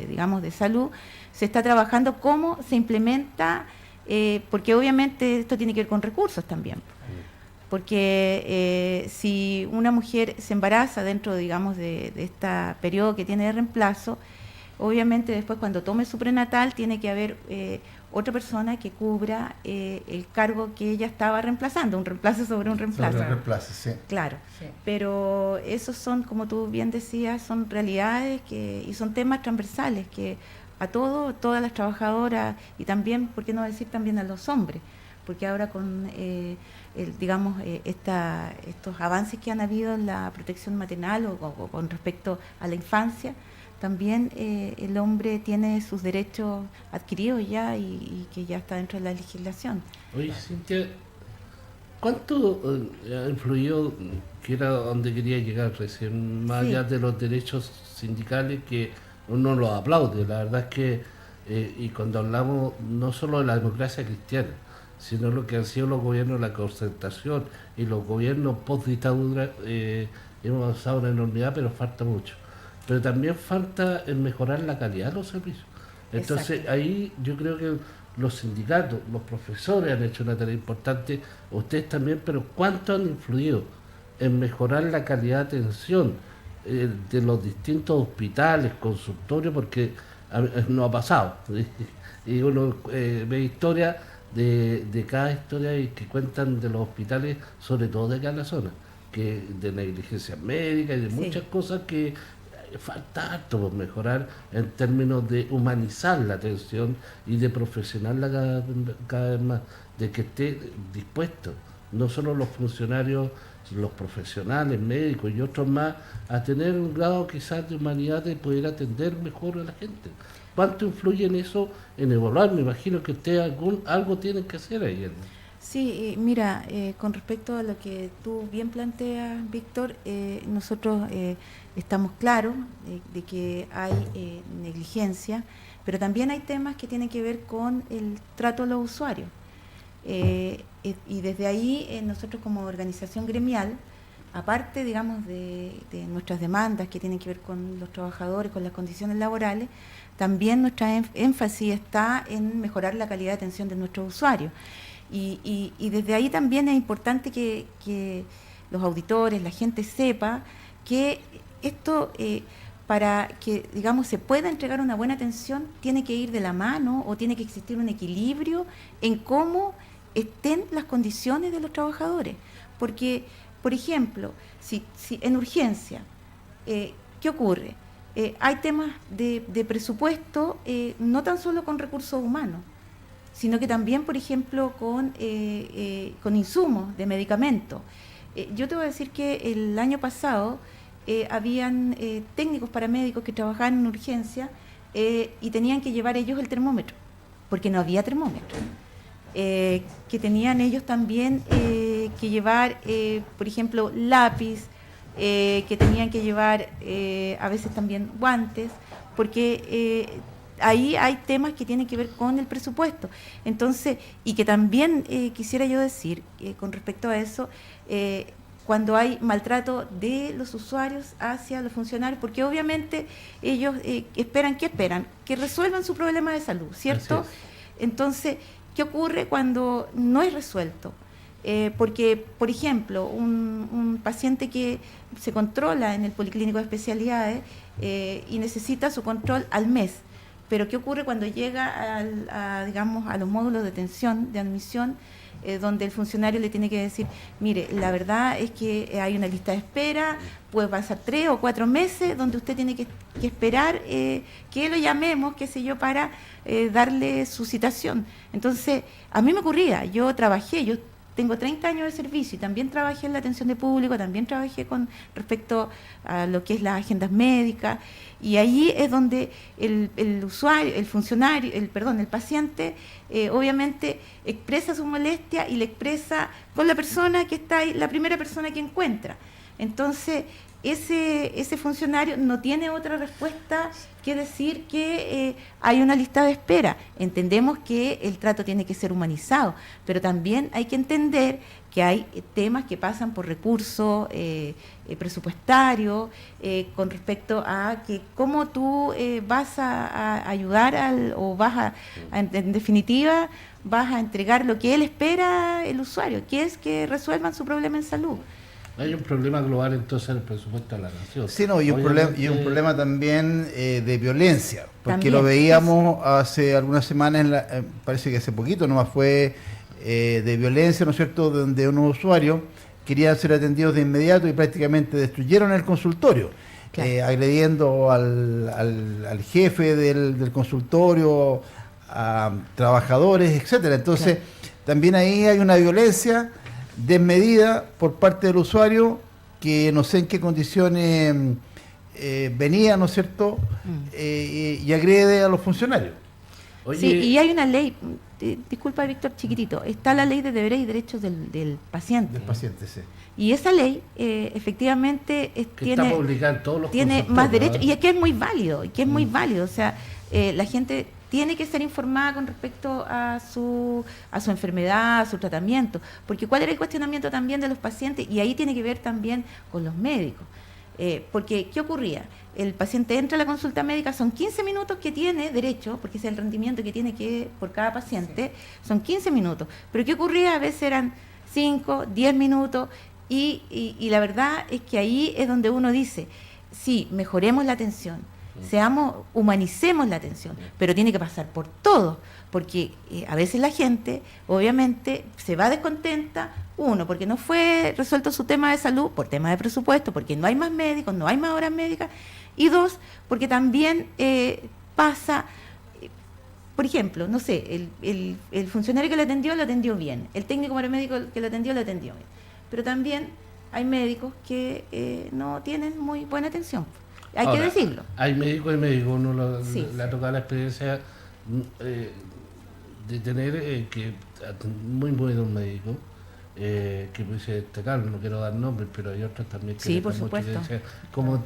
digamos, de salud, se está trabajando cómo se implementa, porque obviamente esto tiene que ver con recursos también. Porque si una mujer se embaraza dentro, digamos, de este periodo que tiene de reemplazo, obviamente después cuando tome su prenatal tiene que haber otra persona que cubra el cargo que ella estaba reemplazando, un reemplazo sobre un reemplazo. Sobre el reemplazo, sí. Claro, Sí. pero esos son, como tú bien decías, son realidades y son temas transversales que a todas las trabajadoras y también, ¿por qué no decir también a los hombres? Porque ahora con, estos avances que han habido en la protección maternal o con respecto a la infancia, también el hombre tiene sus derechos adquiridos ya y que ya está dentro de la legislación. Oye, Cintia, ¿cuánto ha influido, que era donde quería llegar recién, más Sí. allá de los derechos sindicales que uno los aplaude? La verdad es que, y cuando hablamos no solo de la democracia cristiana, sino lo que han sido los gobiernos de la concertación y los gobiernos post-dictadura, hemos avanzado una enormidad, pero falta mucho. Pero también falta en mejorar la calidad de los servicios. Entonces Exacto. ahí yo creo que los sindicatos, los profesores han hecho una tarea importante, ustedes también, pero ¿cuánto han influido en mejorar la calidad de atención de los distintos hospitales, consultorios? Porque no ha pasado. Y uno ve historias de cada historia y que cuentan de los hospitales, sobre todo de acá en la zona, que de negligencia médica y de Sí. muchas cosas que falta harto por mejorar en términos de humanizar la atención y de profesionarla cada vez más, de que esté dispuesto, no solo los funcionarios, los profesionales, médicos y otros más, a tener un grado quizás de humanidad de poder atender mejor a la gente. ¿Cuánto influye en eso, en evaluar? Me imagino que ustedes algo tienen que hacer ahí. Sí, mira, con respecto a lo que tú bien planteas, Víctor, nosotros estamos claros de que hay negligencia, pero también hay temas que tienen que ver con el trato a los usuarios. Y desde ahí nosotros como organización gremial, aparte, digamos, de nuestras demandas que tienen que ver con los trabajadores, con las condiciones laborales, también nuestra énfasis está en mejorar la calidad de atención de nuestros usuarios. Y desde ahí también es importante que los auditores, la gente sepa que esto, para que, digamos, se pueda entregar una buena atención, tiene que ir de la mano o tiene que existir un equilibrio en cómo estén las condiciones de los trabajadores. Porque, por ejemplo, si en urgencia, ¿qué ocurre? Hay temas de presupuesto, no tan solo con recursos humanos, sino que también, por ejemplo, con insumos de medicamentos. Yo te voy a decir que el año pasado habían técnicos paramédicos que trabajaban en urgencia y tenían que llevar ellos el termómetro, porque no había termómetro. Que tenían ellos también que llevar, por ejemplo, lápiz, que tenían que llevar a veces también guantes, porque ahí hay temas que tienen que ver con el presupuesto. Entonces, y que también quisiera yo decir, con respecto a eso, cuando hay maltrato de los usuarios hacia los funcionarios, porque obviamente ellos esperan, ¿qué esperan? Que resuelvan su problema de salud, ¿cierto? Así es. Entonces, ¿qué ocurre cuando no es resuelto? Porque, por ejemplo, un paciente que se controla en el Policlínico de Especialidades y necesita su control al mes, pero ¿qué ocurre cuando llega digamos, a los módulos de atención, de admisión, donde el funcionario le tiene que decir, mire, la verdad es que hay una lista de espera, puede pasar 3 o 4 meses, donde usted tiene que esperar que lo llamemos, qué sé yo, para darle su citación? Entonces, a mí me ocurría, yo tengo 30 años de servicio y también trabajé en la atención de público, también trabajé con respecto a lo que es las agendas médicas, y ahí es donde el usuario, el paciente, obviamente expresa su molestia y le expresa con la persona que está ahí, la primera persona que encuentra. Entonces, ese funcionario no tiene otra respuesta que decir que hay una lista de espera. Entendemos que el trato tiene que ser humanizado, pero también hay que entender que hay temas que pasan por recursos presupuestarios con respecto a que cómo tú vas a ayudar o vas en definitiva, vas a entregar lo que él espera el usuario, que es que resuelvan su problema en salud. Hay un problema global entonces en el presupuesto de la nación. Sí, no, y un problema también de violencia, porque También, lo veíamos hace algunas semanas, parece que hace poquito nomás fue de violencia, ¿no es cierto?, donde unos usuarios querían ser atendidos de inmediato y prácticamente destruyeron el consultorio, Claro. agrediendo al jefe del consultorio, a trabajadores, etcétera. Entonces, también ahí hay una violencia desmedida por parte del usuario que no sé en qué condiciones venía, ¿no es cierto?, y agrede a los funcionarios. Oye, Sí, y hay una ley, disculpa Víctor, chiquitito, está la ley de deberes y derechos del paciente. Del paciente, sí. Y esa ley efectivamente que está publicada en todos los tiene más consultorios, derechos, ¿eh? y es que es muy válido, o sea, la gente tiene que ser informada con respecto a su enfermedad, a su tratamiento, porque cuál era el cuestionamiento también de los pacientes, y ahí tiene que ver también con los médicos. Porque, ¿qué ocurría? El paciente entra a la consulta médica, son 15 minutos que tiene derecho, porque es el rendimiento que tiene que por cada paciente, son 15 minutos. Pero ¿qué ocurría? A veces eran 5, 10 minutos, y la verdad es que ahí es donde uno dice, sí, mejoremos la atención, humanicemos la atención, pero tiene que pasar por todo, porque a veces la gente, obviamente, se va descontenta, uno, porque no fue resuelto su tema de salud, por tema de presupuesto, porque no hay más médicos, no hay más horas médicas, y dos, porque también pasa, por ejemplo, no sé, el funcionario que lo atendió bien, el técnico paramédico que lo atendió bien, pero también hay médicos que no tienen muy buena atención. Hay Ahora, que decirlo. Hay médicos y médicos, uno Sí. le ha tocado la experiencia de tener que muy bueno un médico que pudiese destacar, no quiero dar nombres, pero hay otros también que Sí, les por da mucha supuesto. evidencia, como en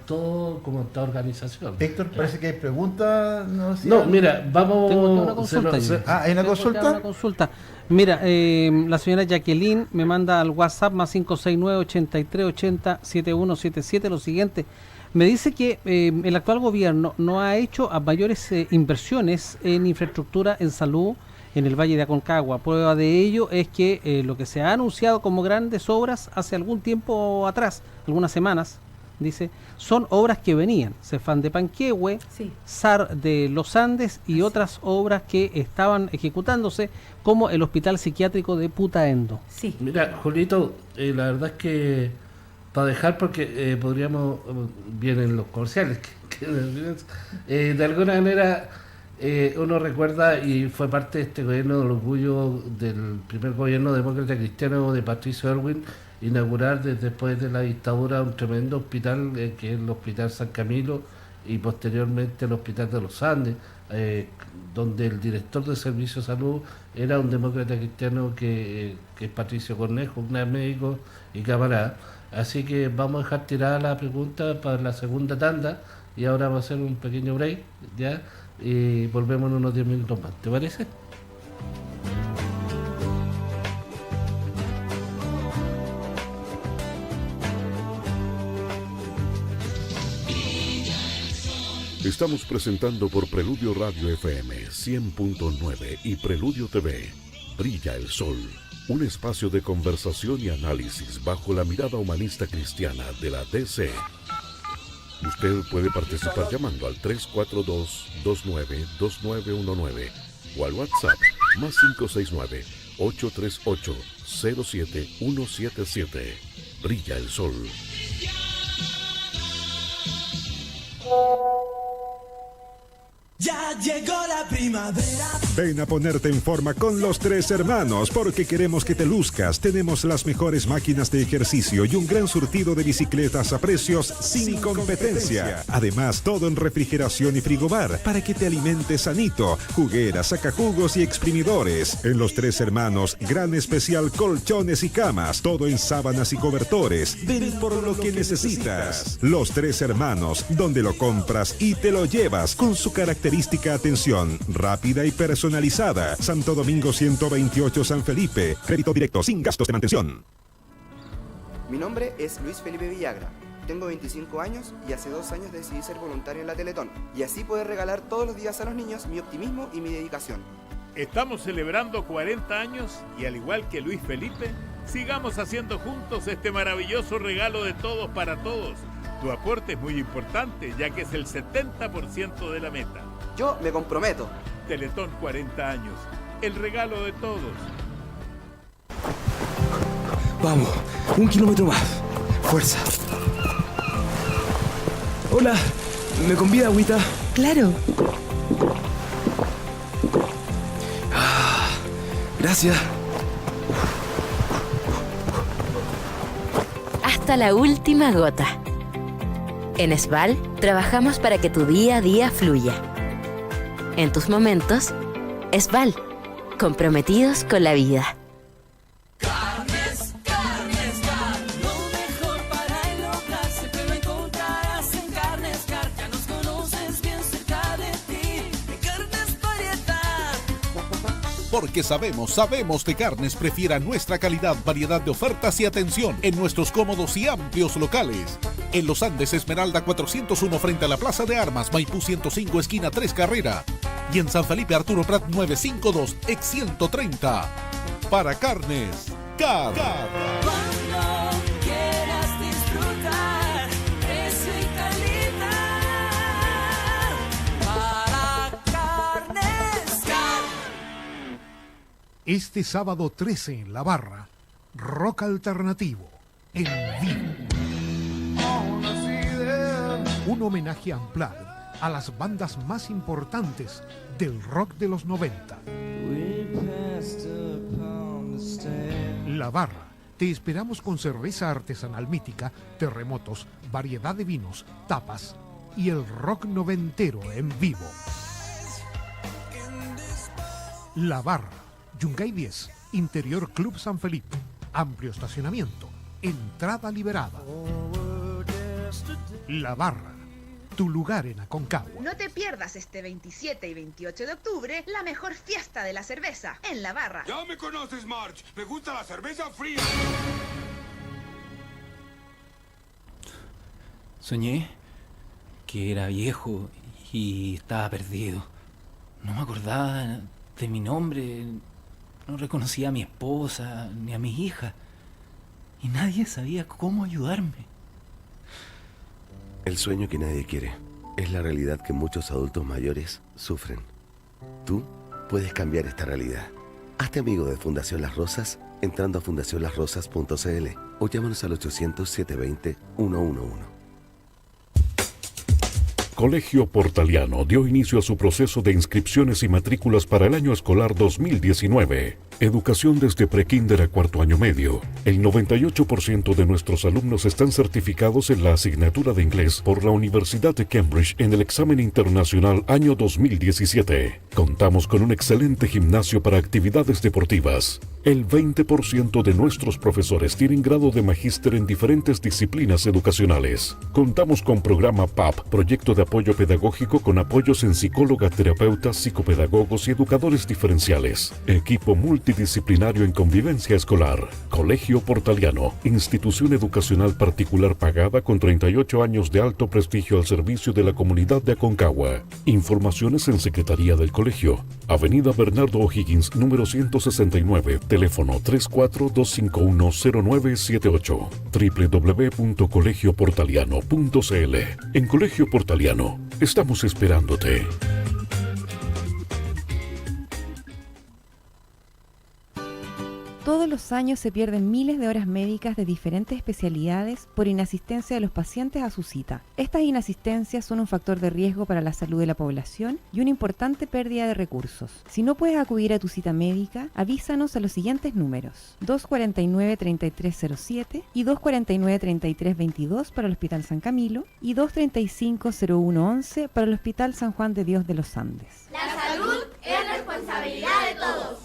toda organización. Héctor, parece que hay preguntas. No, mira, vamos. Tengo una consulta. se- yo. ¿hay una Tengo consulta? acá una consulta. Mira, la señora Jacqueline me manda al WhatsApp más 569-8380-7177 lo siguiente. Me dice que el actual gobierno no ha hecho a mayores inversiones en infraestructura en salud en el Valle de Aconcagua. Prueba de ello es que lo que se ha anunciado como grandes obras hace algún tiempo atrás, algunas semanas, dice, son obras que venían, Cefán de Panquehue, Sí. SAR de los Andes y otras obras que estaban ejecutándose, como el Hospital Psiquiátrico de Putaendo. Sí. Mira, Julito, la verdad es que para dejar, porque podríamos, vienen los comerciales, de alguna manera uno recuerda, y fue parte de este gobierno del orgullo del primer gobierno demócrata cristiano de Patricio Aylwin, inaugurar después de la dictadura un tremendo hospital, que es el Hospital San Camilo, y posteriormente el Hospital de los Andes, donde el director de Servicio de Salud era un demócrata cristiano que es Patricio Cornejo, un gran médico y camarada. Así que vamos a dejar tirada la pregunta para la segunda tanda, y ahora vamos a hacer un pequeño break, ¿ya? Y volvemos en unos 10 minutos más, ¿te parece? Estamos presentando por Preludio Radio FM 100.9 y Preludio TV. Brilla el Sol, un espacio de conversación y análisis bajo la mirada humanista cristiana de la DC. Usted puede participar llamando al 342-292919 o al WhatsApp más 569-838-07177. Brilla el Sol. Ya llegó la primavera. Ven a ponerte en forma con los Tres Hermanos porque queremos que te luzcas. Tenemos las mejores máquinas de ejercicio y un gran surtido de bicicletas a precios sin competencia. Además, todo en refrigeración y frigobar para que te alimentes sanito. Jugueras, sacajugos y exprimidores. En los Tres Hermanos, gran especial colchones y camas. Todo en sábanas y cobertores. Ven por lo que necesitas. Los Tres Hermanos, donde lo compras y te lo llevas con su característica atención rápida y personalizada. Santo Domingo 128 San Felipe. Crédito directo sin gastos de mantención. Mi nombre es Luis Felipe Villagra. Tengo 25 años y hace 2 años decidí ser voluntario en la Teletón y así poder regalar todos los días a los niños mi optimismo y mi dedicación. Estamos celebrando 40 años y al igual que Luis Felipe, Sigamos haciendo juntos este maravilloso regalo de todos para todos. Tu aporte es muy importante, ya que es el 70% de la meta. Yo me comprometo. Teletón 40 años, el regalo de todos. Vamos, 1 kilómetro más. Fuerza. Hola, ¿me convida agüita? Claro. Gracias. Hasta la última gota. En SBAL trabajamos para que tu día a día fluya. En tus momentos, SBAL, comprometidos con la vida. Carnes, Carnes Car, lo mejor para el hogar siempre lo encontrarás en Carnes Car. Ya nos conoces bien cerca de ti, en Carnes Variedad. Porque sabemos de carnes prefiera nuestra calidad, variedad de ofertas y atención en nuestros cómodos y amplios locales. En Los Andes, Esmeralda 401 frente a la Plaza de Armas, Maipú 105 esquina 3 Carrera. Y en San Felipe Arturo Prat 952 ex 130. Para carnes, Car. Cuando quieras disfrutar, precio y calidad. Para Carnes Car. Este sábado 13 en La Barra, rock alternativo, en vivo. Un homenaje amplio a las bandas más importantes del rock de los 90. La Barra, te esperamos con cerveza artesanal mítica, terremotos, variedad de vinos, tapas y el rock noventero en vivo. La Barra, Yungay 10, Interior Club San Felipe, amplio estacionamiento, entrada liberada. La Barra, tu lugar en Aconcagua. No te pierdas este 27 y 28 de octubre la mejor fiesta de la cerveza en La Barra. Ya me conoces, March. Me gusta la cerveza fría. Soñé que era viejo y estaba perdido. No me acordaba de mi nombre, no reconocía a mi esposa ni a mi hija. Y nadie sabía cómo ayudarme. El sueño que nadie quiere es la realidad que muchos adultos mayores sufren. Tú puedes cambiar esta realidad. Hazte amigo de Fundación Las Rosas entrando a fundacionlasrosas.cl o llámanos al 800-720-111. Colegio Portaliano dio inicio a su proceso de inscripciones y matrículas para el año escolar 2019. Educación desde prekinder a cuarto año medio. El 98% de nuestros alumnos están certificados en la asignatura de inglés por la Universidad de Cambridge en el examen internacional año 2017. Contamos con un excelente gimnasio para actividades deportivas. El 20% de nuestros profesores tienen grado de magíster en diferentes disciplinas educacionales. Contamos con programa PAP, proyecto de apoyo pedagógico con apoyos en psicóloga, terapeutas, psicopedagogos y educadores diferenciales. Equipo multidisciplinario en convivencia escolar. Colegio Portaliano, institución educacional particular pagada con 38 años de alto prestigio al servicio de la comunidad de Aconcagua. Informaciones en Secretaría del Colegio. Avenida Bernardo O'Higgins, número 169, teléfono 34-251-0978, www.colegioportaliano.cl. En Colegio Portaliano, estamos esperándote. Todos los años se pierden miles de horas médicas de diferentes especialidades por inasistencia de los pacientes a su cita. Estas inasistencias son un factor de riesgo para la salud de la población y una importante pérdida de recursos. Si no puedes acudir a tu cita médica, avísanos a los siguientes números: 249-3307 y 249-3322 para el Hospital San Camilo y 235-0111 para el Hospital San Juan de Dios de los Andes. La salud es responsabilidad de todos.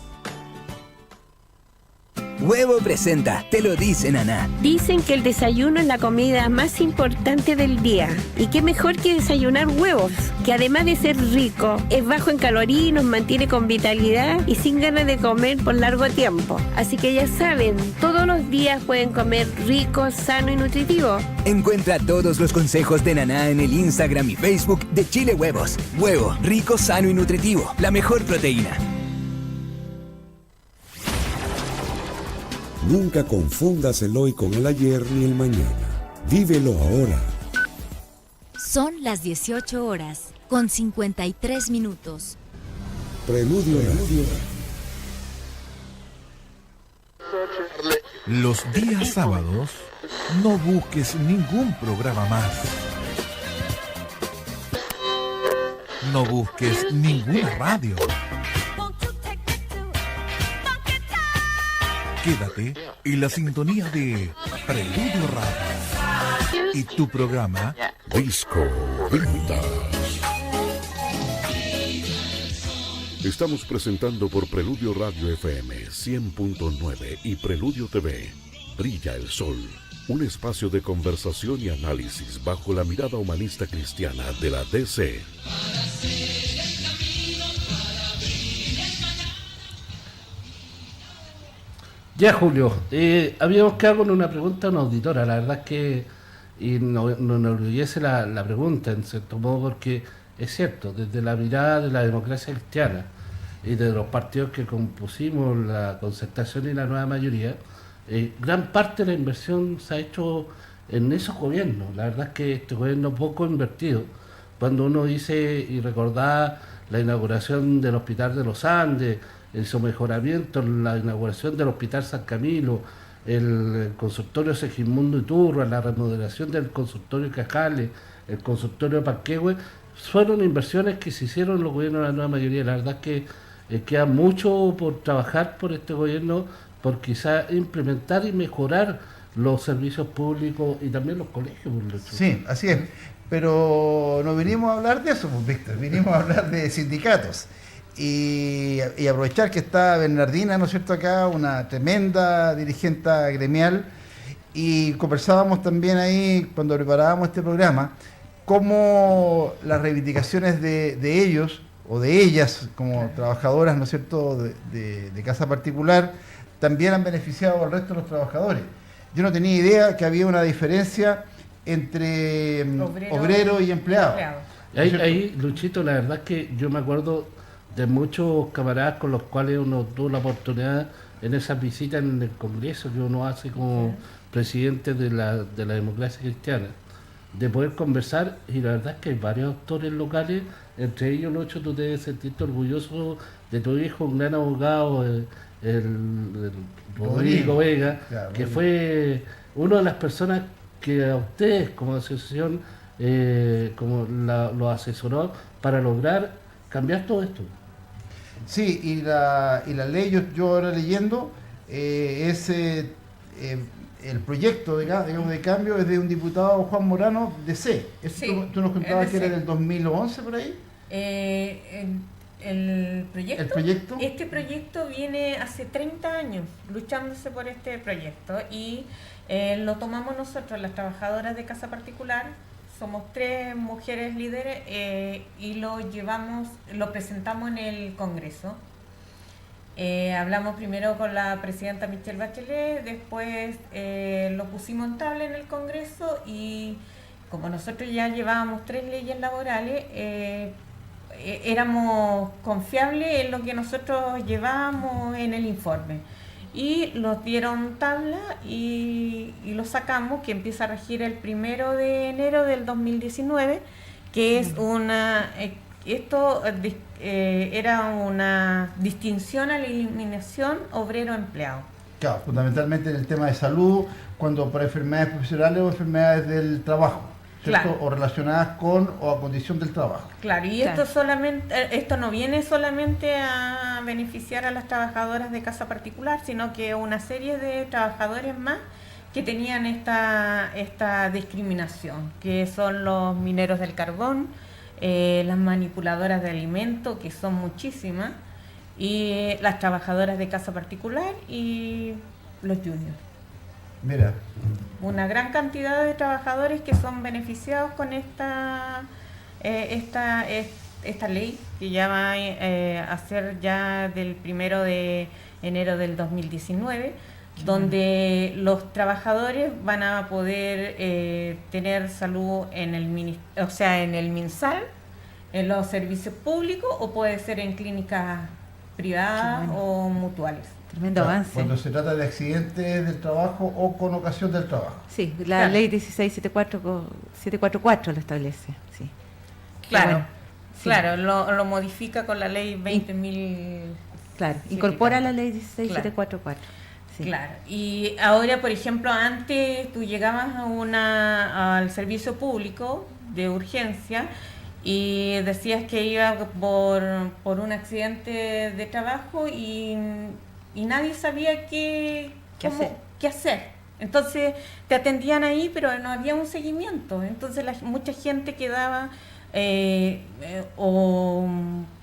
Huevo presenta, te lo dice Naná. Dicen que el desayuno es la comida más importante del día. Y qué mejor que desayunar huevos, que además de ser rico, es bajo en calorías y nos mantiene con vitalidad y sin ganas de comer por largo tiempo. Así que ya saben, todos los días pueden comer rico, sano y nutritivo. Encuentra todos los consejos de Naná en el Instagram y Facebook de Chile Huevos. Huevo, rico, sano y nutritivo. La mejor proteína. Nunca confundas el hoy con el ayer ni el mañana. Vívelo ahora. Son las 18 horas, con 53 minutos. Preludio Radio. Los días sábados no busques ningún programa más. No busques ninguna radio. Quédate en la sintonía de Preludio Radio y tu programa Disco Vintage. Estamos presentando por Preludio Radio FM 100.9 y Preludio TV. Brilla el Sol, un espacio de conversación y análisis bajo la mirada humanista cristiana de la DC. Ya, Julio, habíamos quedado con una pregunta a una auditora. La verdad es que nos enorgullece la pregunta, en cierto modo, porque es cierto, desde la mirada de la democracia cristiana y de los partidos que compusimos la Concertación y la Nueva Mayoría, gran parte de la inversión se ha hecho en esos gobiernos. La verdad es que este gobierno poco invertido. Cuando uno dice y recordaba la inauguración del Hospital de los Andes, su mejoramiento, la inauguración del Hospital San Camilo, el consultorio Segismundo Iturra, la remodelación del consultorio Cajales, el consultorio de Panquehue, fueron inversiones que se hicieron en los gobiernos de la Nueva Mayoría. La verdad es que queda mucho por trabajar por este gobierno, por quizá implementar y mejorar los servicios públicos y también los colegios. Sí, así es. Pero no vinimos a hablar de eso, pues, Víctor, vinimos a hablar de sindicatos. Y aprovechar que está Bernardina, ¿no es cierto?, acá, una tremenda dirigente gremial, y conversábamos también ahí, cuando preparábamos este programa, cómo las reivindicaciones de ellos, o de ellas, como trabajadoras, ¿no es cierto?, de casa particular, también han beneficiado al resto de los trabajadores. Yo no tenía idea que había una diferencia entre obrero y empleado. Ahí, Luchito, la verdad es que yo me acuerdo de muchos camaradas con los cuales uno tuvo la oportunidad en esas visitas en el Congreso que uno hace como presidente de la democracia cristiana, de poder conversar, y la verdad es que hay varios actores locales, entre ellos, Lucho, tú debes sentirte orgulloso de tu hijo, un gran abogado, el Rodrigo Vega, claro, que fue una de las personas que a ustedes como asociación lo asesoró para lograr cambiar todo esto. Sí, y la ley, yo ahora leyendo, el proyecto de cambio es de un diputado, Juan Morano, de C. Sí, tú nos contabas que era del 2011 por ahí. El proyecto, este proyecto viene hace 30 años luchándose por este proyecto, y lo tomamos nosotros, las trabajadoras de casa particular. Somos 3 mujeres líderes y lo presentamos en el Congreso. Hablamos primero con la presidenta Michelle Bachelet, después lo pusimos en tabla en el Congreso, y como nosotros ya llevábamos 3 leyes laborales, éramos confiables en lo que nosotros llevábamos en el informe. Y nos dieron tabla y lo sacamos, que empieza a regir el 1 de enero del 2019, que es era una distinción a la eliminación obrero-empleado. Claro, fundamentalmente en el tema de salud, cuando para enfermedades profesionales o enfermedades del trabajo, ¿cierto? Claro. O relacionadas con o a condición del trabajo. Claro, y claro, esto no viene solamente a beneficiar a las trabajadoras de casa particular, sino que una serie de trabajadores más que tenían esta discriminación, que son los mineros del carbón, las manipuladoras de alimentos, que son muchísimas, y las trabajadoras de casa particular y los juniors. Mira. Una gran cantidad de trabajadores que son beneficiados con esta ley, que ya va a ser ya del 1 de enero del 2019, donde los trabajadores van a poder tener salud en el MinSal, en los servicios públicos, o puede ser en clínicas privadas o mutuales. Tremendo avance. Cuando se trata de accidentes del trabajo o con ocasión del trabajo. Sí, la ley 16.744 lo establece. Sí. Claro, bueno, sí. claro, lo modifica con la ley 20.000. Claro, incorpora la ley 16.744. Sí. Claro, y ahora, por ejemplo, antes tú llegabas al servicio público de urgencia y decías que iba por un accidente de trabajo y nadie sabía qué hacer. Entonces te atendían ahí, pero no había un seguimiento. Entonces mucha gente quedaba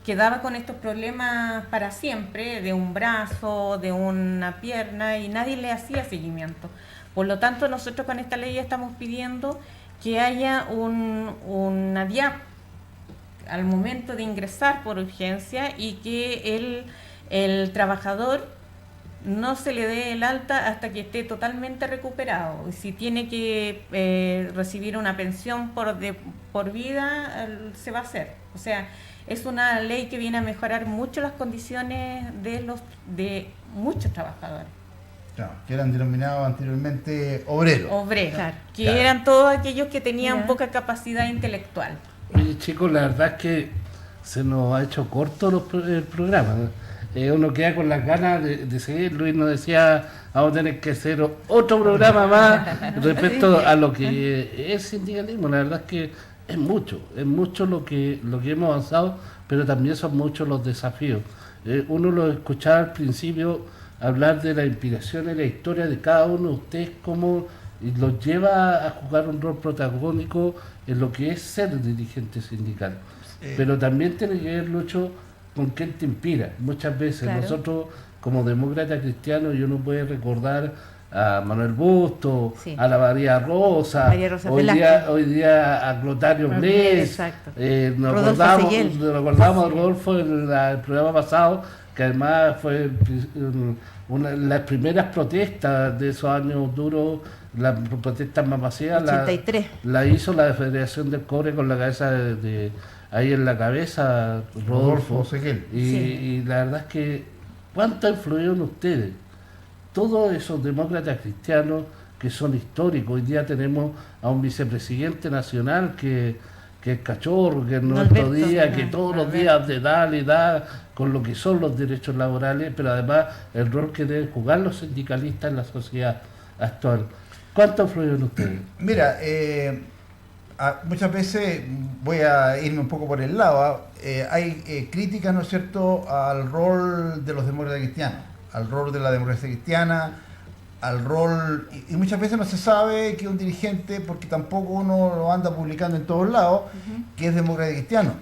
quedaba con estos problemas para siempre, de un brazo, de una pierna, y nadie le hacía seguimiento. Por lo tanto, nosotros con esta ley estamos pidiendo que haya una DIAP al momento de ingresar por urgencia y que el trabajador no se le dé el alta hasta que esté totalmente recuperado. Y si tiene que recibir una pensión por vida, se va a hacer. O sea, es una ley que viene a mejorar mucho las condiciones de muchos trabajadores. Claro, que eran denominados anteriormente obreros. Claro, que eran todos aquellos que tenían poca capacidad intelectual. Oye, chicos, la verdad es que se nos ha hecho corto el programa, ¿no? Uno queda con las ganas de seguir. Luis nos decía, vamos a tener que hacer otro programa más respecto a lo que es sindicalismo. La verdad es que es mucho lo que hemos avanzado, pero también son muchos los desafíos. Uno lo escuchaba al principio hablar de la inspiración y la historia de cada uno de ustedes, cómo los lleva a jugar un rol protagónico en lo que es ser dirigente sindical. Pero también tiene que ver, Lucho, con quién te inspira. Muchas veces nosotros, como demócratas cristianos, yo no puedo recordar a Manuel Bustos, a la María Rosa hoy día a Clotario Bles, nos acordamos de Rodolfo en el programa pasado, que además fue las primeras protestas de esos años duros, las protestas más masivas, la hizo la Federación del Cobre con la cabeza ahí en la cabeza Rodolfo Seguel. Y la verdad es que ¿cuánto ha influido en ustedes? Todos esos demócratas cristianos que son históricos. Hoy día tenemos a un vicepresidente nacional que es cachorro, que es nuestro día, que todos los días de da con lo que son los derechos laborales, pero además el rol que deben jugar los sindicalistas en la sociedad actual. ¿Cuánto ha influido en ustedes? Mira, muchas veces voy a irme un poco por el lado, hay críticas, ¿no es cierto?, al rol de los demócratas cristianos, al rol de la democracia cristiana, al rol, y muchas veces no se sabe que un dirigente, porque tampoco uno lo anda publicando en todos lados, que es demócrata cristiano.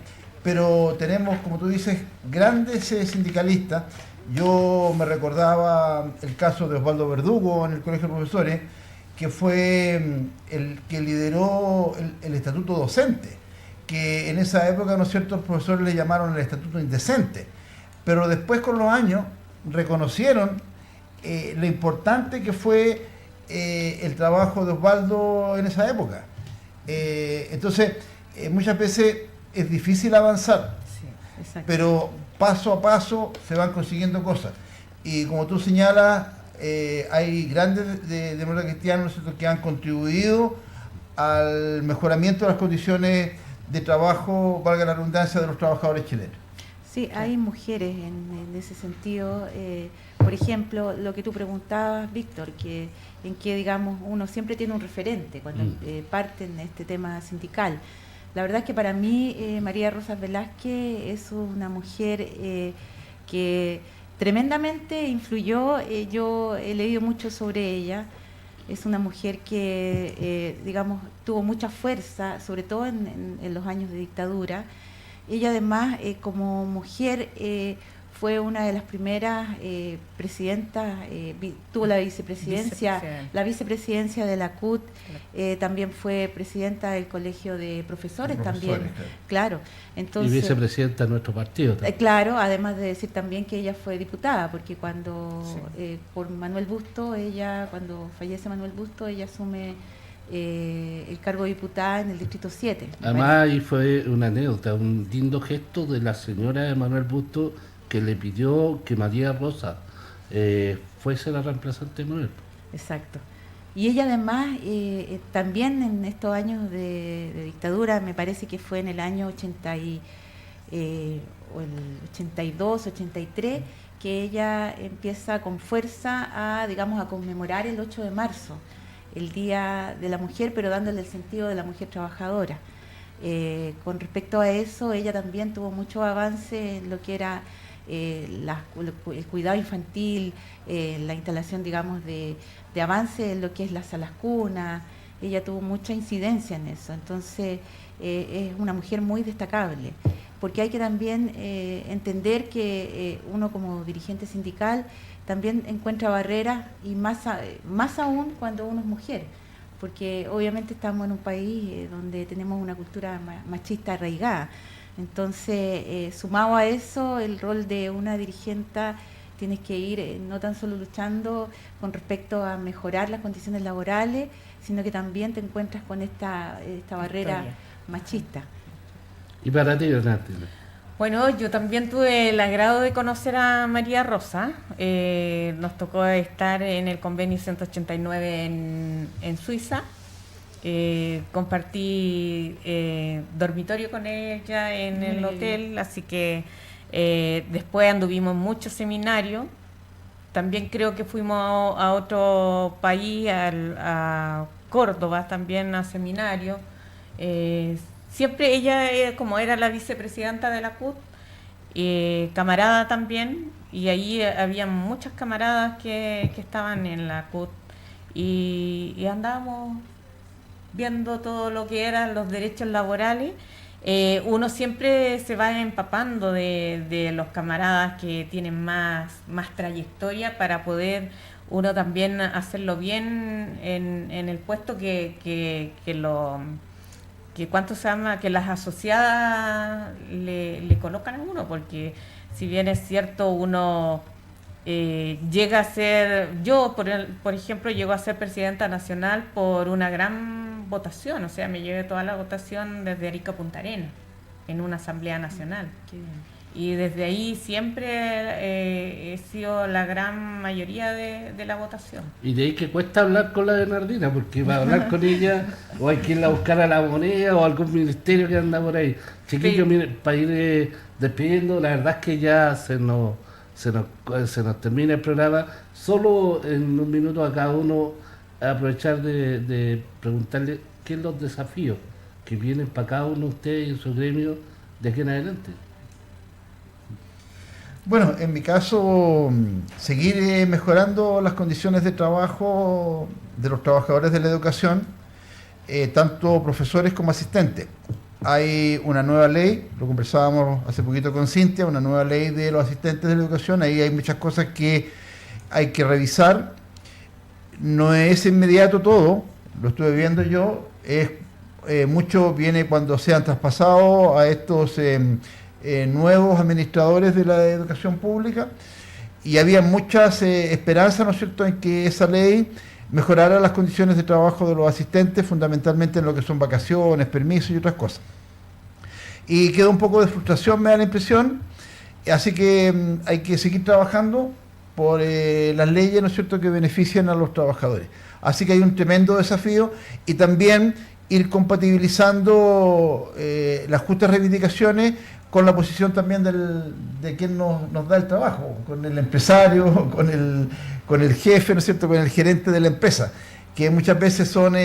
Pero tenemos, como tú dices, grandes sindicalistas. Yo me recordaba el caso de Osvaldo Verdugo en el Colegio de Profesores, que fue el que lideró el estatuto docente, que en esa época, ¿no es cierto?, los profesores le llamaron el estatuto indecente, pero después con los años reconocieron lo importante que fue el trabajo de Osvaldo en esa época. Entonces, muchas veces es difícil avanzar, pero paso a paso se van consiguiendo cosas. Y como tú señalas, hay grandes demócratas cristianos que han contribuido al mejoramiento de las condiciones de trabajo, valga la redundancia, de los trabajadores chilenos. Sí, hay mujeres en ese sentido. Por ejemplo, lo que tú preguntabas, Víctor, en que digamos uno siempre tiene un referente cuando parte en este tema sindical. La verdad es que para mí María Rosa Velázquez es una mujer que tremendamente influyó. Yo he leído mucho sobre ella. Es una mujer que, digamos, tuvo mucha fuerza, sobre todo en los años de dictadura. Ella además, como mujer, fue una de las primeras presidentas, tuvo la vicepresidencia de la CUT, también fue presidenta del Colegio de Profesores también, claro. Entonces, y vicepresidenta de nuestro partido también. Claro, además de decir también que ella fue diputada, porque cuando, por Manuel Bustos, cuando fallece Manuel Bustos, ella asume el cargo de diputada en el Distrito 7. Además, ahí fue una anécdota, un lindo gesto de la señora de Manuel Bustos, que le pidió que María Rosa fuese la reemplazante de Manuel. Exacto. Y ella además, también en estos años de dictadura, me parece que fue en el año 82, 83, que ella empieza con fuerza a conmemorar el 8 de marzo, el Día de la Mujer, pero dándole el sentido de la mujer trabajadora. Con respecto a eso, ella también tuvo mucho avance en lo que era el cuidado infantil, la instalación, de avance en lo que es las salas cunas. Ella tuvo mucha incidencia en eso, entonces es una mujer muy destacable, porque hay que también entender que uno como dirigente sindical también encuentra barreras, y más aún cuando uno es mujer, porque obviamente estamos en un país donde tenemos una cultura machista arraigada. Entonces, sumado a eso, el rol de una dirigente, tienes que ir no tan solo luchando con respecto a mejorar las condiciones laborales, sino que también te encuentras con esta barrera machista. ¿Y para ti, Renate? Bueno, yo también tuve el agrado de conocer a María Rosa. Nos tocó estar en el convenio 189 en Suiza. Compartí dormitorio con ella en el hotel, así que después anduvimos en muchos seminarios. También creo que fuimos a otro país, a Córdoba también, a seminario. Siempre ella, como era la vicepresidenta de la CUT, camarada también, y ahí había muchas camaradas que estaban en la CUT, y andábamos viendo todo lo que eran los derechos laborales. Uno siempre se va empapando de los camaradas que tienen más trayectoria, para poder uno también hacerlo bien en el puesto que las asociadas le colocan a uno, porque si bien es cierto, uno llega a ser, yo por ejemplo llego a ser presidenta nacional por una gran votación, o sea, me llevé toda la votación desde Arica a Punta Arenas en una asamblea nacional. Y desde ahí siempre he sido la gran mayoría de la votación. Y de ahí que cuesta hablar con la Bernardina, porque para hablar con ella o hay que irla a buscar a la moneda o a algún ministerio que anda por ahí. Chiquillos, sí. Miren, para ir despidiendo, la verdad es que ya se nos termina el programa. Solo en un minuto a cada uno aprovechar de preguntarle qué son los desafíos que vienen para cada uno de ustedes y su gremio de aquí en adelante. Bueno, en mi caso, seguir mejorando las condiciones de trabajo de los trabajadores de la educación, tanto profesores como asistentes. Hay una nueva ley, lo conversábamos hace poquito con Cintia, una nueva ley de los asistentes de la educación. Ahí hay muchas cosas que hay que revisar. No es inmediato todo, lo estuve viendo yo, mucho viene cuando sean traspasados a estos nuevos administradores de la educación pública, y había muchas esperanzas, ¿no es cierto?, en que esa ley mejorara las condiciones de trabajo de los asistentes, fundamentalmente en lo que son vacaciones, permisos y otras cosas. Y quedó un poco de frustración, me da la impresión, así que hay que seguir trabajando por las leyes, ¿no es cierto?, que benefician a los trabajadores. Así que hay un tremendo desafío, y también ir compatibilizando las justas reivindicaciones con la posición también de quien nos da el trabajo, con el empresario, con el jefe, ¿no es cierto?, con el gerente de la empresa, que muchas veces son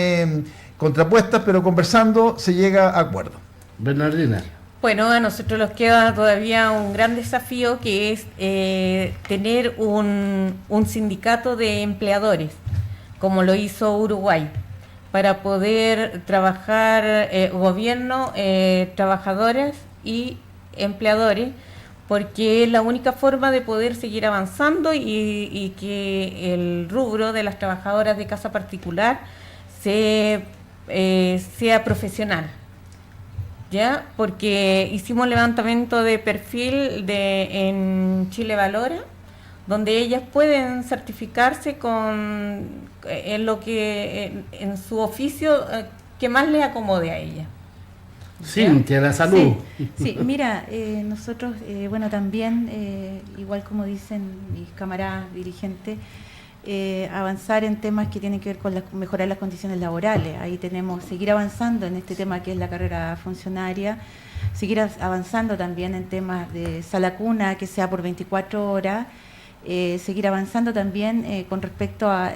contrapuestas, pero conversando se llega a acuerdo. Bernardina. Bueno, a nosotros nos queda todavía un gran desafío, que es tener un sindicato de empleadores, como lo hizo Uruguay, para poder trabajar gobierno, trabajadores y empleadores, porque es la única forma de poder seguir avanzando y que el rubro de las trabajadoras de casa particular sea profesional, ¿ya? Porque hicimos levantamiento de perfil en Chile Valora, donde ellas pueden certificarse en su oficio que más les acomode a ellas. Cintia, la salud. Sí, mira, nosotros, bueno, también, igual como dicen mis camaradas dirigentes, avanzar en temas que tienen que ver con mejorar las condiciones laborales. Ahí tenemos, seguir avanzando en este tema que es la carrera funcionaria, seguir avanzando también en temas de sala cuna, que sea por 24 horas, seguir avanzando también con respecto a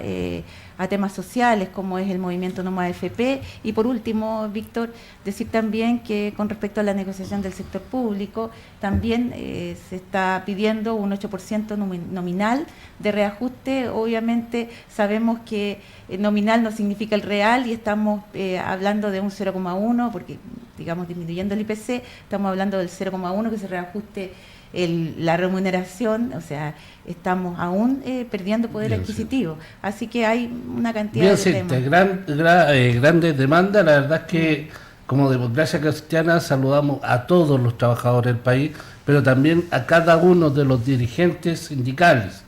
temas sociales como es el movimiento No Más AFP, y por último, Víctor, decir también que con respecto a la negociación del sector público también se está pidiendo un 8% nominal de reajuste. Obviamente sabemos que nominal no significa el real y estamos hablando de un 0,1 porque, digamos, disminuyendo el IPC, estamos hablando del 0,1 que se reajuste la remuneración, o sea, estamos aún perdiendo poder adquisitivo. Así que hay una cantidad de temas. Grandes demandas. La verdad es que como Democracia Cristiana saludamos a todos los trabajadores del país, pero también a cada uno de los dirigentes sindicales.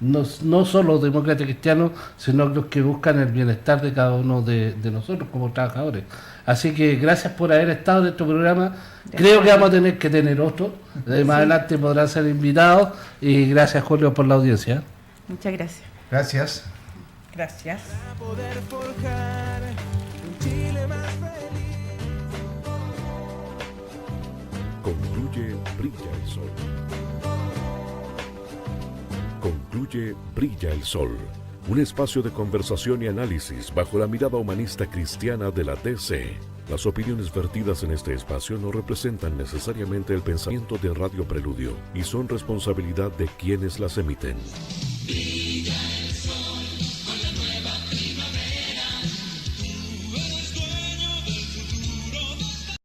No solo demócratas cristianos, sino los que buscan el bienestar de cada uno de nosotros como trabajadores. Así que gracias por haber estado en este programa. Creo que vamos a tener que tener otro. Más adelante podrán ser invitados. Y gracias, Julio, por la audiencia. Muchas gracias. Gracias. Gracias. Concluye Brilla el Sol. Concluye Brilla el Sol, un espacio de conversación y análisis bajo la mirada humanista cristiana de la DC. Las opiniones vertidas en este espacio no representan necesariamente el pensamiento de Radio Preludio y son responsabilidad de quienes las emiten.